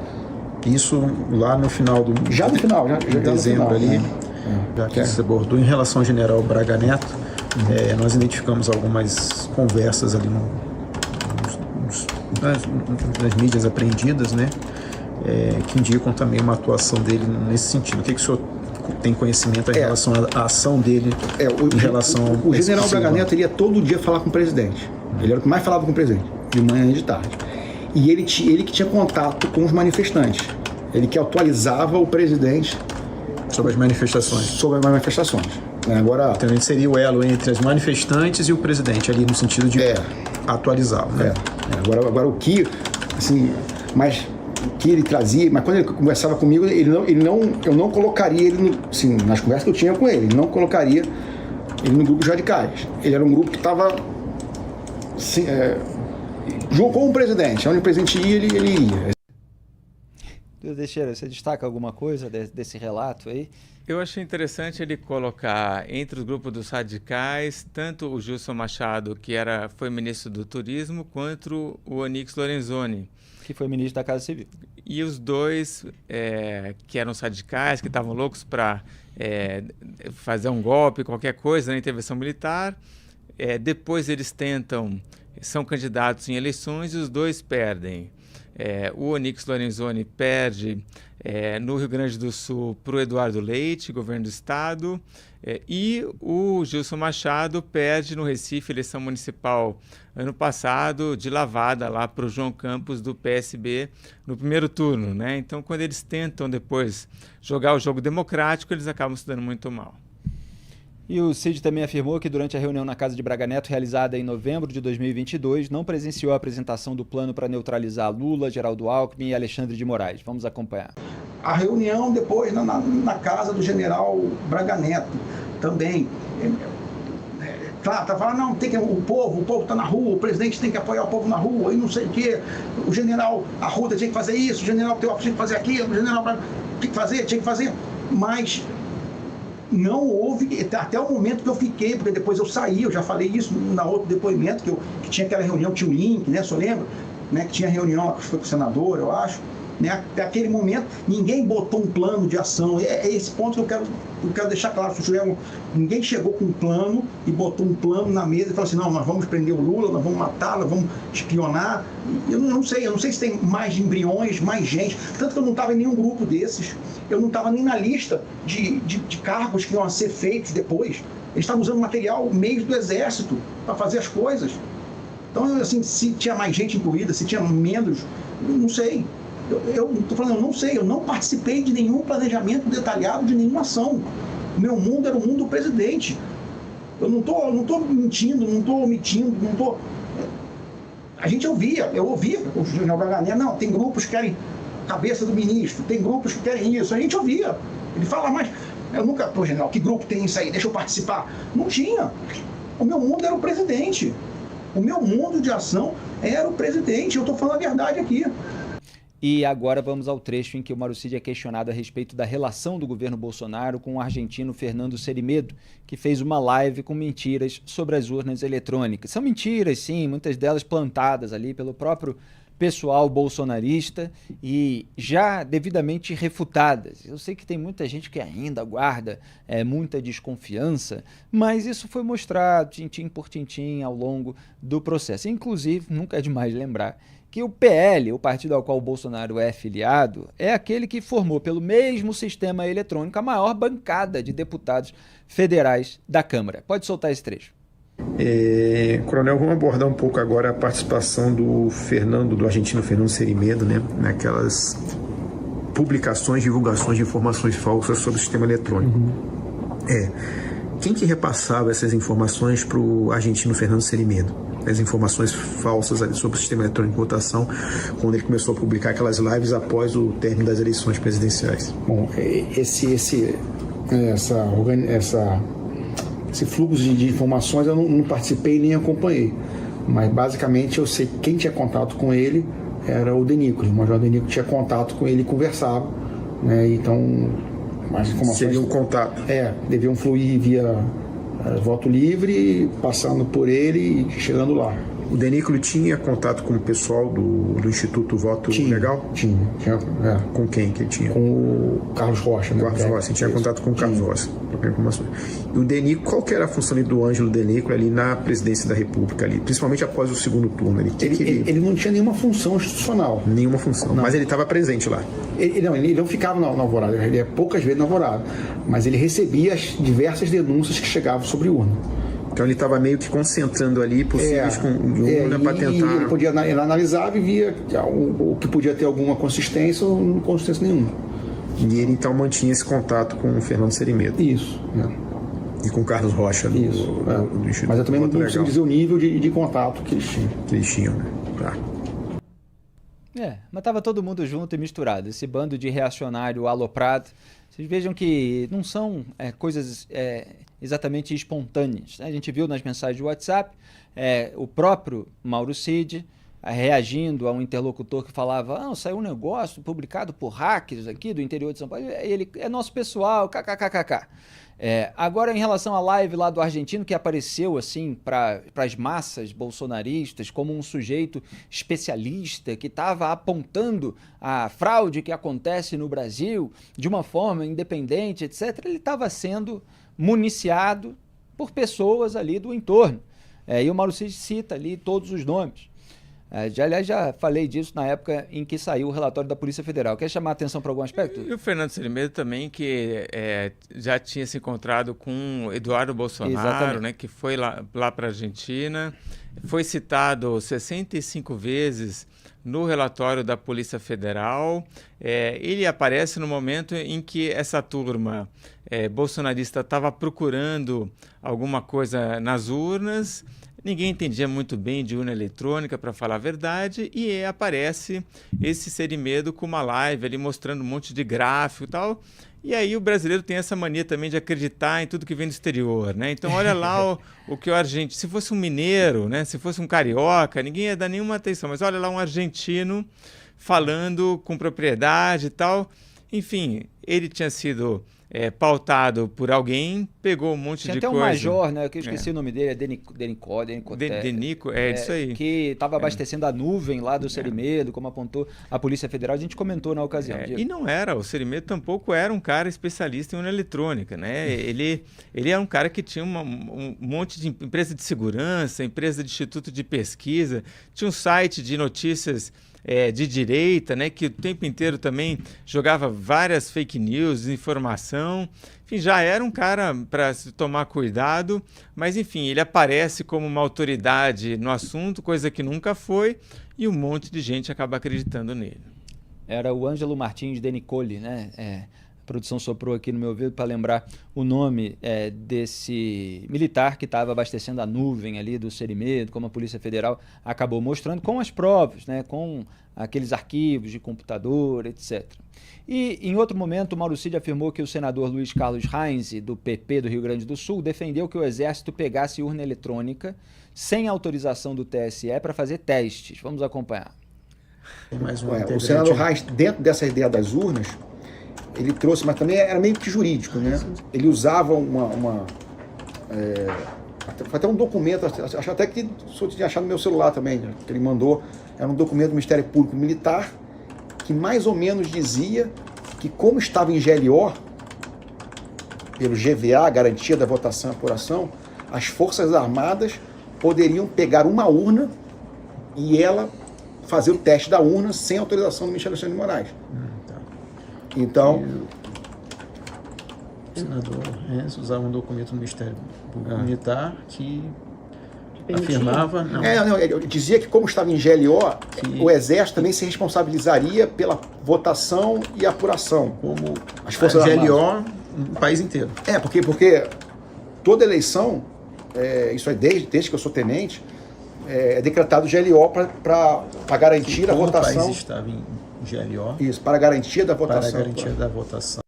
Isso lá no final do... Já no final, já dezembro no final, ali. Né? Já que você abordou em relação ao general Braga Neto, nós identificamos algumas conversas ali nas mídias apreendidas, né? Que indicam também uma atuação dele nesse sentido. O que o senhor tem conhecimento em relação à ação dele em relação... O general Braga Neto ia todo dia falar com o presidente. Ele era o que mais falava com o presidente, de manhã e de tarde. E ele que tinha contato com os manifestantes. Ele que atualizava o presidente sobre as manifestações. Agora, então ele seria o elo entre as manifestantes e o presidente, ali no sentido de atualizá-lo. Né? Agora o que, assim, mas o que ele trazia, mas quando ele conversava comigo, eu não colocaria ele, assim, nas conversas que eu tinha com ele não colocaria ele no grupo de radicais. Ele era um grupo que estava como presidente, onde o presidente ia, ele ia. Teixeira, você destaca alguma coisa desse relato aí? Eu achei interessante ele colocar entre os grupos dos radicais tanto o Gilson Machado, que foi ministro do Turismo, quanto o Onyx Lorenzoni, que foi ministro da Casa Civil. E os dois, que eram os radicais, que estavam loucos para fazer um golpe, qualquer coisa na intervenção militar, depois eles são candidatos em eleições e os dois perdem. O Onyx Lorenzoni perde no Rio Grande do Sul para o Eduardo Leite, governo do estado, e o Gilson Machado perde no Recife, eleição municipal ano passado, de lavada lá para o João Campos do PSB no primeiro turno, né? Então, quando eles tentam depois jogar o jogo democrático, eles acabam se dando muito mal. E o Cid também afirmou que durante a reunião na Casa de Braga Neto, realizada em novembro de 2022, não presenciou a apresentação do plano para neutralizar Lula, Geraldo Alckmin e Alexandre de Moraes. Vamos acompanhar. A reunião depois na casa do general Braga Neto também. Claro, tá falando, não, tem que o povo está na rua, o presidente tem que apoiar o povo na rua, e não sei o quê. O general Arruda tinha que fazer isso, o general Teófilo tinha que fazer aquilo, o general Braga tinha que fazer, mas não houve, até o momento que eu fiquei, porque depois eu saí, eu já falei isso na outro depoimento, que tinha aquela reunião, tinha o link, né, só lembra? Né, que tinha reunião lá, que foi com o senador, eu acho. Né, até aquele momento, ninguém botou um plano de ação. É esse ponto que eu quero deixar claro. Ninguém chegou com um plano e botou um plano na mesa e falou assim, não, nós vamos prender o Lula, nós vamos matar, nós vamos espionar. Eu não sei se tem mais embriões, mais gente. Tanto que eu não estava em nenhum grupo desses. Eu não estava nem na lista de cargos que iam ser feitos depois. Eles estavam usando material meio do exército para fazer as coisas. Então, assim, se tinha mais gente incluída, se tinha menos, não sei. Eu estou falando, eu não sei, eu não participei de nenhum planejamento detalhado de nenhuma ação. O meu mundo era o mundo do presidente. Eu não estou mentindo, não estou omitindo, não estou... Eu ouvia o general Braga Neto, não, tem grupos que querem a cabeça do ministro, tem grupos que querem isso, a gente ouvia. Ele fala, mas eu nunca, pô, general, que grupo tem isso aí? Deixa eu participar. Não tinha. O meu mundo era o presidente. O meu mundo de ação era o presidente. Eu estou falando a verdade aqui. E agora vamos ao trecho em que o Mauro Cid é questionado a respeito da relação do governo Bolsonaro com o argentino Fernando Serimedo, que fez uma live com mentiras sobre as urnas eletrônicas. São mentiras, sim, muitas delas plantadas ali pelo próprio pessoal bolsonarista e já devidamente refutadas. Eu sei que tem muita gente que ainda guarda muita desconfiança, mas isso foi mostrado tintim por tintim ao longo do processo. Inclusive, nunca é demais lembrar que o PL, o partido ao qual o Bolsonaro é filiado, é aquele que formou pelo mesmo sistema eletrônico a maior bancada de deputados federais da Câmara. Pode soltar esse trecho. Coronel, vamos abordar um pouco agora a participação do argentino Fernando Serimedo, né, naquelas publicações, divulgações de informações falsas sobre o sistema eletrônico. Quem que repassava essas informações para o argentino Fernando Serimedo? As informações falsas ali sobre o sistema eletrônico de votação, quando ele começou a publicar aquelas lives após o término das eleições presidenciais. Bom, esse fluxo de informações eu não participei nem acompanhei, mas basicamente eu sei que quem tinha contato com ele era o Denícolis. O Major Denícolis tinha contato com ele e conversava, né? Então as informações seria um contato. Deviam fluir via voto livre, passando por ele e chegando lá. O Denícolis tinha contato com o pessoal do Instituto Voto Legal? Tinha. Com quem que ele tinha? Com o Carlos Rocha. Carlos Rocha, tinha contato com o Carlos Rocha. E o Denícolis, qual que era a função do Ângelo Denícolis ali na presidência da República, ali, principalmente após o segundo turno? Ele não tinha nenhuma função institucional. Nenhuma função, não. Mas ele estava presente lá. Ele não ficava na alvorada, ele ia poucas vezes na alvorada, mas ele recebia as diversas denúncias que chegavam sobre urna. Então ele estava meio que concentrando ali possíveis com urna para tentar... Ele analisava e via o que podia ter alguma consistência ou não consistência nenhuma. E ele então mantinha esse contato com o Fernando Serimedo. Isso. E com o Carlos Rocha do Instituto. Mas eu também não consigo dizer o nível de contato que eles tinham. Né? Tá. Mas estava todo mundo junto e misturado. Esse bando de reacionário aloprado. Vocês vejam que não são coisas exatamente espontâneas. A gente viu nas mensagens de WhatsApp o próprio Mauro Cid reagindo a um interlocutor que falava, saiu um negócio publicado por hackers aqui do interior de São Paulo, ele é nosso pessoal, kkkk. Agora, em relação à live lá do argentino, que apareceu assim para as massas bolsonaristas como um sujeito especialista que estava apontando a fraude que acontece no Brasil de uma forma independente, etc., ele estava sendo municiado por pessoas ali do entorno. E o Mauro Cid cita ali todos os nomes. Aliás, já falei disso na época em que saiu o relatório da Polícia Federal. Quer chamar a atenção para algum aspecto? E o Fernando Serimedo também, que já tinha se encontrado com Eduardo Bolsonaro, né, que foi lá para a Argentina, foi citado 65 vezes no relatório da Polícia Federal. Ele aparece no momento em que essa turma bolsonarista estava procurando alguma coisa nas urnas. Ninguém entendia muito bem de urna eletrônica, para falar a verdade, e aparece esse Serimedo com uma live ali mostrando um monte de gráfico e tal. E aí o brasileiro tem essa mania também de acreditar em tudo que vem do exterior, né? Então olha lá o que o argentino... Se fosse um mineiro, né? Se fosse um carioca, ninguém ia dar nenhuma atenção. Mas olha lá um argentino falando com propriedade e tal. Enfim, ele tinha sido... pautado por alguém, pegou um monte de coisa. Tinha até um major, né? Que eu esqueci o nome dele, Denico, isso aí. Que estava abastecendo a nuvem lá do Serimedo, como apontou a Polícia Federal. A gente comentou na ocasião. E não era, o Serimedo tampouco era um cara especialista em urna eletrônica, né? Ele era um cara que tinha um monte de empresa de segurança, empresa de instituto de pesquisa, tinha um site de notícias de direita, né, que o tempo inteiro também jogava várias fake news, desinformação. Enfim, já era um cara para se tomar cuidado, mas enfim, ele aparece como uma autoridade no assunto, coisa que nunca foi, e um monte de gente acaba acreditando nele. Era o Ângelo Martins de Nicole, né? A produção soprou aqui no meu ouvido para lembrar o nome desse militar que estava abastecendo a nuvem ali do Serimedo, como a Polícia Federal acabou mostrando, com as provas, né, com aqueles arquivos de computador, etc. E, em outro momento, o Mauro Cid afirmou que o senador Luiz Carlos Reins, do PP do Rio Grande do Sul, defendeu que o Exército pegasse urna eletrônica sem autorização do TSE para fazer testes. Vamos acompanhar. O senador Reins, dentro dessa ideia das urnas, ele trouxe, mas também era meio que jurídico, né? Ele usava foi até um documento, acho até que só tinha achado no meu celular também, né, que ele mandou, era um documento do Ministério Público Militar, que mais ou menos dizia que, como estava em GLO, pelo GVA, Garantia da Votação e Apuração, as Forças Armadas poderiam pegar uma urna e ela fazer o teste da urna sem autorização do Michel Alexandre de Moraes. Então, o senador Renzo usava um documento do Ministério Público Militar que afirmava... ele dizia que, como estava em GLO, o Exército também se responsabilizaria pela votação e apuração. Como as Forças Armadas. GLO no país inteiro. Porque toda eleição, isso aí desde que eu sou tenente, é decretado GLO para garantir a votação. O país estava em GLO. Isso, para a garantia da votação. Para a garantia da votação.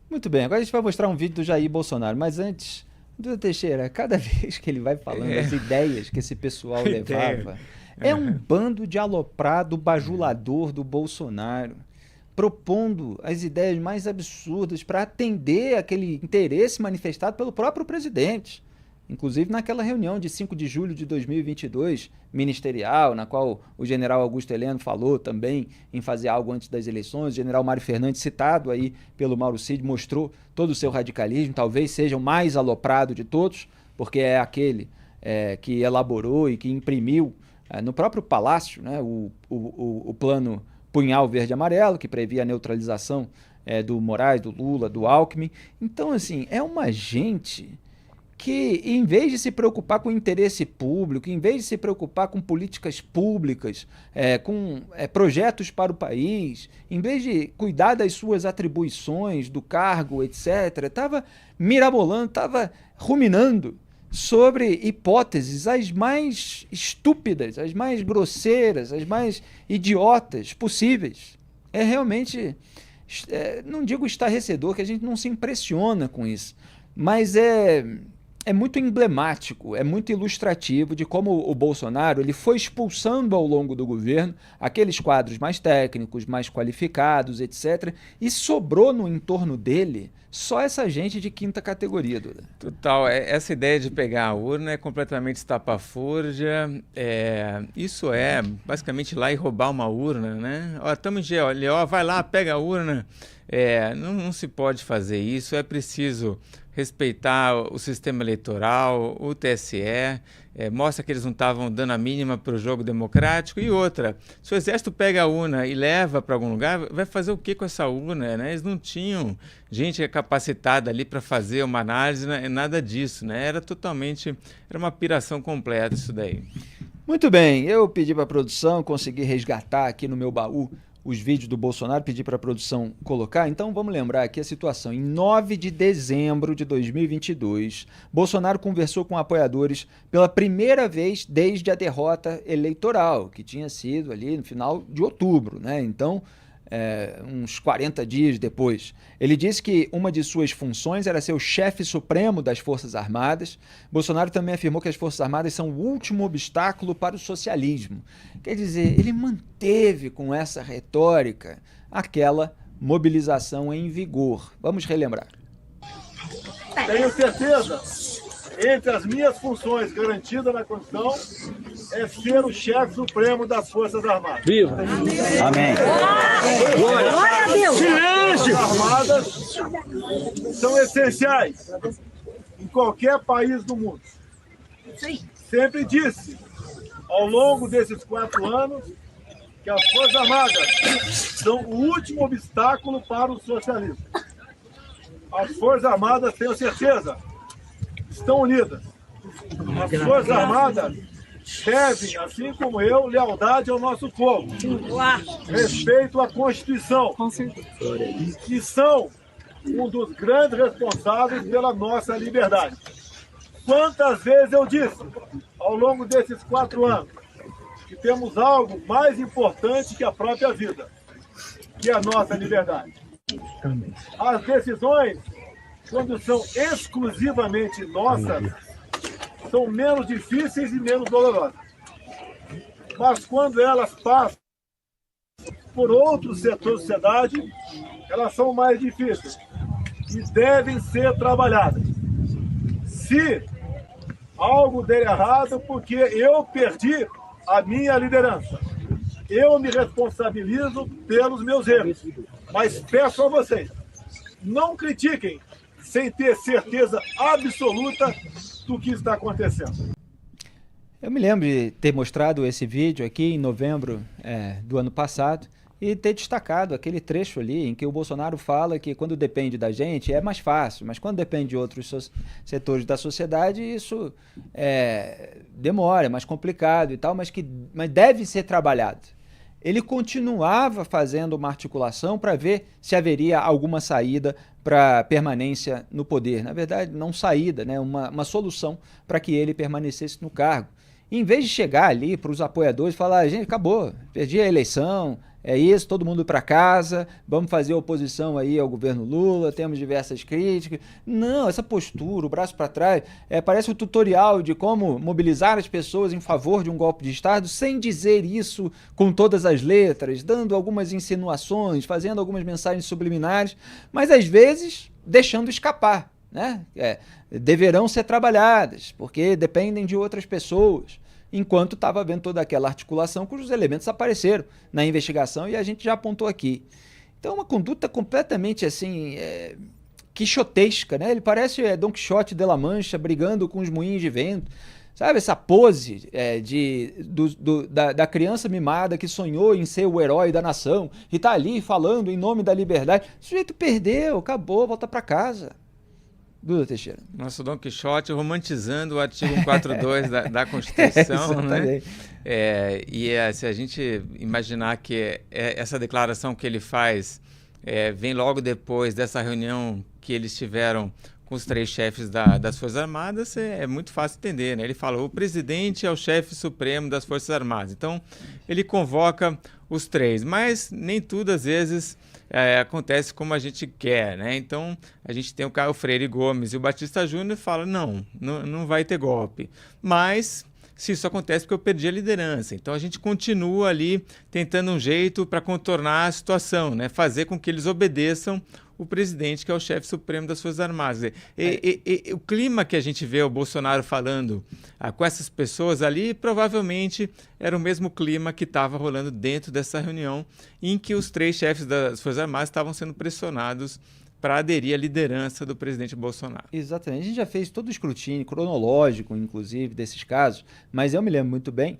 Muito bem, agora a gente vai mostrar um vídeo do Jair Bolsonaro, mas antes, Duda Teixeira, cada vez que ele vai falando as ideias que esse pessoal levava, é um bando de aloprado bajulador do Bolsonaro, propondo as ideias mais absurdas para atender aquele interesse manifestado pelo próprio presidente. Inclusive naquela reunião de 5 de julho de 2022, ministerial, na qual o general Augusto Heleno falou também em fazer algo antes das eleições. O general Mário Fernandes, citado aí pelo Mauro Cid, mostrou todo o seu radicalismo, talvez seja o mais aloprado de todos, porque é aquele que elaborou e que imprimiu no próprio Palácio, né, o plano Punhal Verde e Amarelo, que previa a neutralização do Moraes, do Lula, do Alckmin. Então, assim, é uma gente que, em vez de se preocupar com o interesse público, em vez de se preocupar com políticas públicas, com projetos para o país, em vez de cuidar das suas atribuições, do cargo, etc., estava mirabolando, estava ruminando sobre hipóteses as mais estúpidas, as mais grosseiras, as mais idiotas possíveis. É realmente, não digo estarrecedor, que a gente não se impressiona com isso, mas é muito emblemático, é muito ilustrativo de como o Bolsonaro ele foi expulsando ao longo do governo aqueles quadros mais técnicos, mais qualificados, etc. E sobrou no entorno dele só essa gente de quinta categoria, Duda. Total, essa ideia de pegar a urna é completamente estapafúrdia, isso é basicamente ir lá e roubar uma urna, né? Ó, estamos de GLO, vai lá, pega a urna. Não se pode fazer isso, é preciso respeitar o sistema eleitoral, o TSE, mostra que eles não estavam dando a mínima para o jogo democrático. E outra, se o Exército pega a urna e leva para algum lugar, vai fazer o que com essa urna? Né? Eles não tinham gente capacitada ali para fazer uma análise, né? Nada disso, né? Era uma piração completa isso daí. Muito bem, eu pedi para a produção, consegui resgatar aqui no meu baú os vídeos do Bolsonaro, pedi para a produção colocar. Então vamos lembrar aqui a situação. Em 9 de dezembro de 2022, Bolsonaro conversou com apoiadores pela primeira vez desde a derrota eleitoral, que tinha sido ali no final de outubro, né? Então, uns 40 dias depois. Ele disse que uma de suas funções era ser o chefe supremo das Forças Armadas. Bolsonaro também afirmou que as Forças Armadas são o último obstáculo para o socialismo. Quer dizer, ele manteve com essa retórica aquela mobilização em vigor. Vamos relembrar. Tenho certeza, entre as minhas funções garantidas na Constituição, é ser o chefe supremo das Forças Armadas. Viva! Amém! Glória a Deus! Silêncio! As Armadas são essenciais em qualquer país do mundo. Sempre disse, ao longo desses 4 anos, que as Forças Armadas são o último obstáculo para o socialismo. As Forças Armadas, tenho certeza, estão unidas. As Forças Armadas devem, assim como eu, lealdade ao nosso povo, respeito à Constituição, que são um dos grandes responsáveis pela nossa liberdade. Quantas vezes eu disse, ao longo desses 4 anos, que temos algo mais importante que a própria vida, que é a nossa liberdade. As decisões, quando são exclusivamente nossas, são menos difíceis e menos dolorosas. Mas quando elas passam por outro setor da sociedade, elas são mais difíceis e devem ser trabalhadas. Se algo der errado, porque eu perdi a minha liderança, eu me responsabilizo pelos meus erros. Mas peço a vocês, não critiquem sem ter certeza absoluta do que está acontecendo. Eu me lembro de ter mostrado esse vídeo aqui em novembro do ano passado e ter destacado aquele trecho ali em que o Bolsonaro fala que quando depende da gente é mais fácil, mas quando depende de outros setores da sociedade isso demora, é mais complicado e tal, mas deve ser trabalhado. Ele continuava fazendo uma articulação para ver se haveria alguma saída para permanência no poder. Na verdade, não saída, né? Uma solução para que ele permanecesse no cargo. E, em vez de chegar ali para os apoiadores e falar, gente, acabou, perdi a eleição, é isso, todo mundo para casa, vamos fazer oposição aí ao governo Lula, temos diversas críticas. Não, essa postura, o braço para trás, parece um tutorial de como mobilizar as pessoas em favor de um golpe de Estado, sem dizer isso com todas as letras, dando algumas insinuações, fazendo algumas mensagens subliminares, mas às vezes deixando escapar, né? Deverão ser trabalhadas, porque dependem de outras pessoas. Enquanto estava havendo toda aquela articulação cujos elementos apareceram na investigação e a gente já apontou aqui. Então, uma conduta completamente assim, quixotesca, né? Ele parece Dom Quixote de La Mancha brigando com os moinhos de vento. Sabe, essa pose da criança mimada que sonhou em ser o herói da nação e está ali falando em nome da liberdade. O sujeito perdeu, acabou, volta para casa. Duda Teixeira. Nosso Dom Quixote romantizando o artigo 142 da Constituição, né? Se a gente imaginar que essa declaração que ele faz vem logo depois dessa reunião que eles tiveram com os 3 chefes das Forças Armadas, é muito fácil entender, né? Ele fala, o presidente é o chefe supremo das Forças Armadas. Então, ele convoca os 3, mas nem tudo, às vezes, acontece como a gente quer, né? Então, a gente tem o Caio Freire Gomes e o Batista Júnior fala, não vai ter golpe. Mas, se isso acontece, porque eu perdi a liderança. Então, a gente continua ali tentando um jeito para contornar a situação, né? Fazer com que eles obedeçam o presidente, que é o chefe supremo das Forças Armadas. O clima que a gente vê o Bolsonaro falando com essas pessoas ali, provavelmente era o mesmo clima que estava rolando dentro dessa reunião, em que os 3 chefes das Forças Armadas estavam sendo pressionados para aderir à liderança do presidente Bolsonaro. Exatamente. A gente já fez todo o escrutínio cronológico, inclusive, desses casos, mas eu me lembro muito bem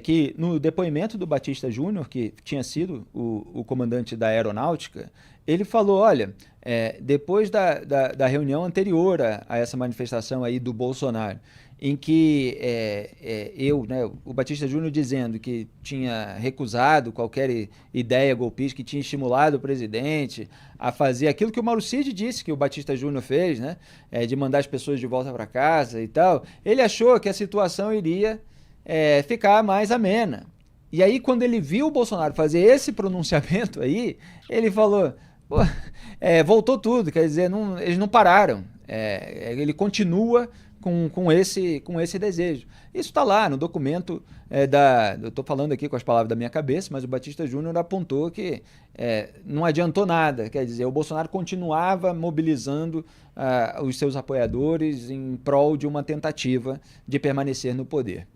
que no depoimento do Batista Júnior, que tinha sido o comandante da Aeronáutica, ele falou, olha, depois da reunião anterior a essa manifestação aí do Bolsonaro, em que o Batista Júnior dizendo que tinha recusado qualquer ideia golpista, que tinha estimulado o presidente a fazer aquilo que o Mauro Cid disse que o Batista Júnior fez, né, de mandar as pessoas de volta para casa e tal, ele achou que a situação iria ficar mais amena. E aí, quando ele viu o Bolsonaro fazer esse pronunciamento aí, ele falou, pô, voltou tudo, quer dizer, eles não pararam, ele continua com esse desejo. Isso está lá no documento eu estou falando aqui com as palavras da minha cabeça, mas o Batista Júnior apontou que não adiantou nada, quer dizer, o Bolsonaro continuava mobilizando os seus apoiadores em prol de uma tentativa de permanecer no poder.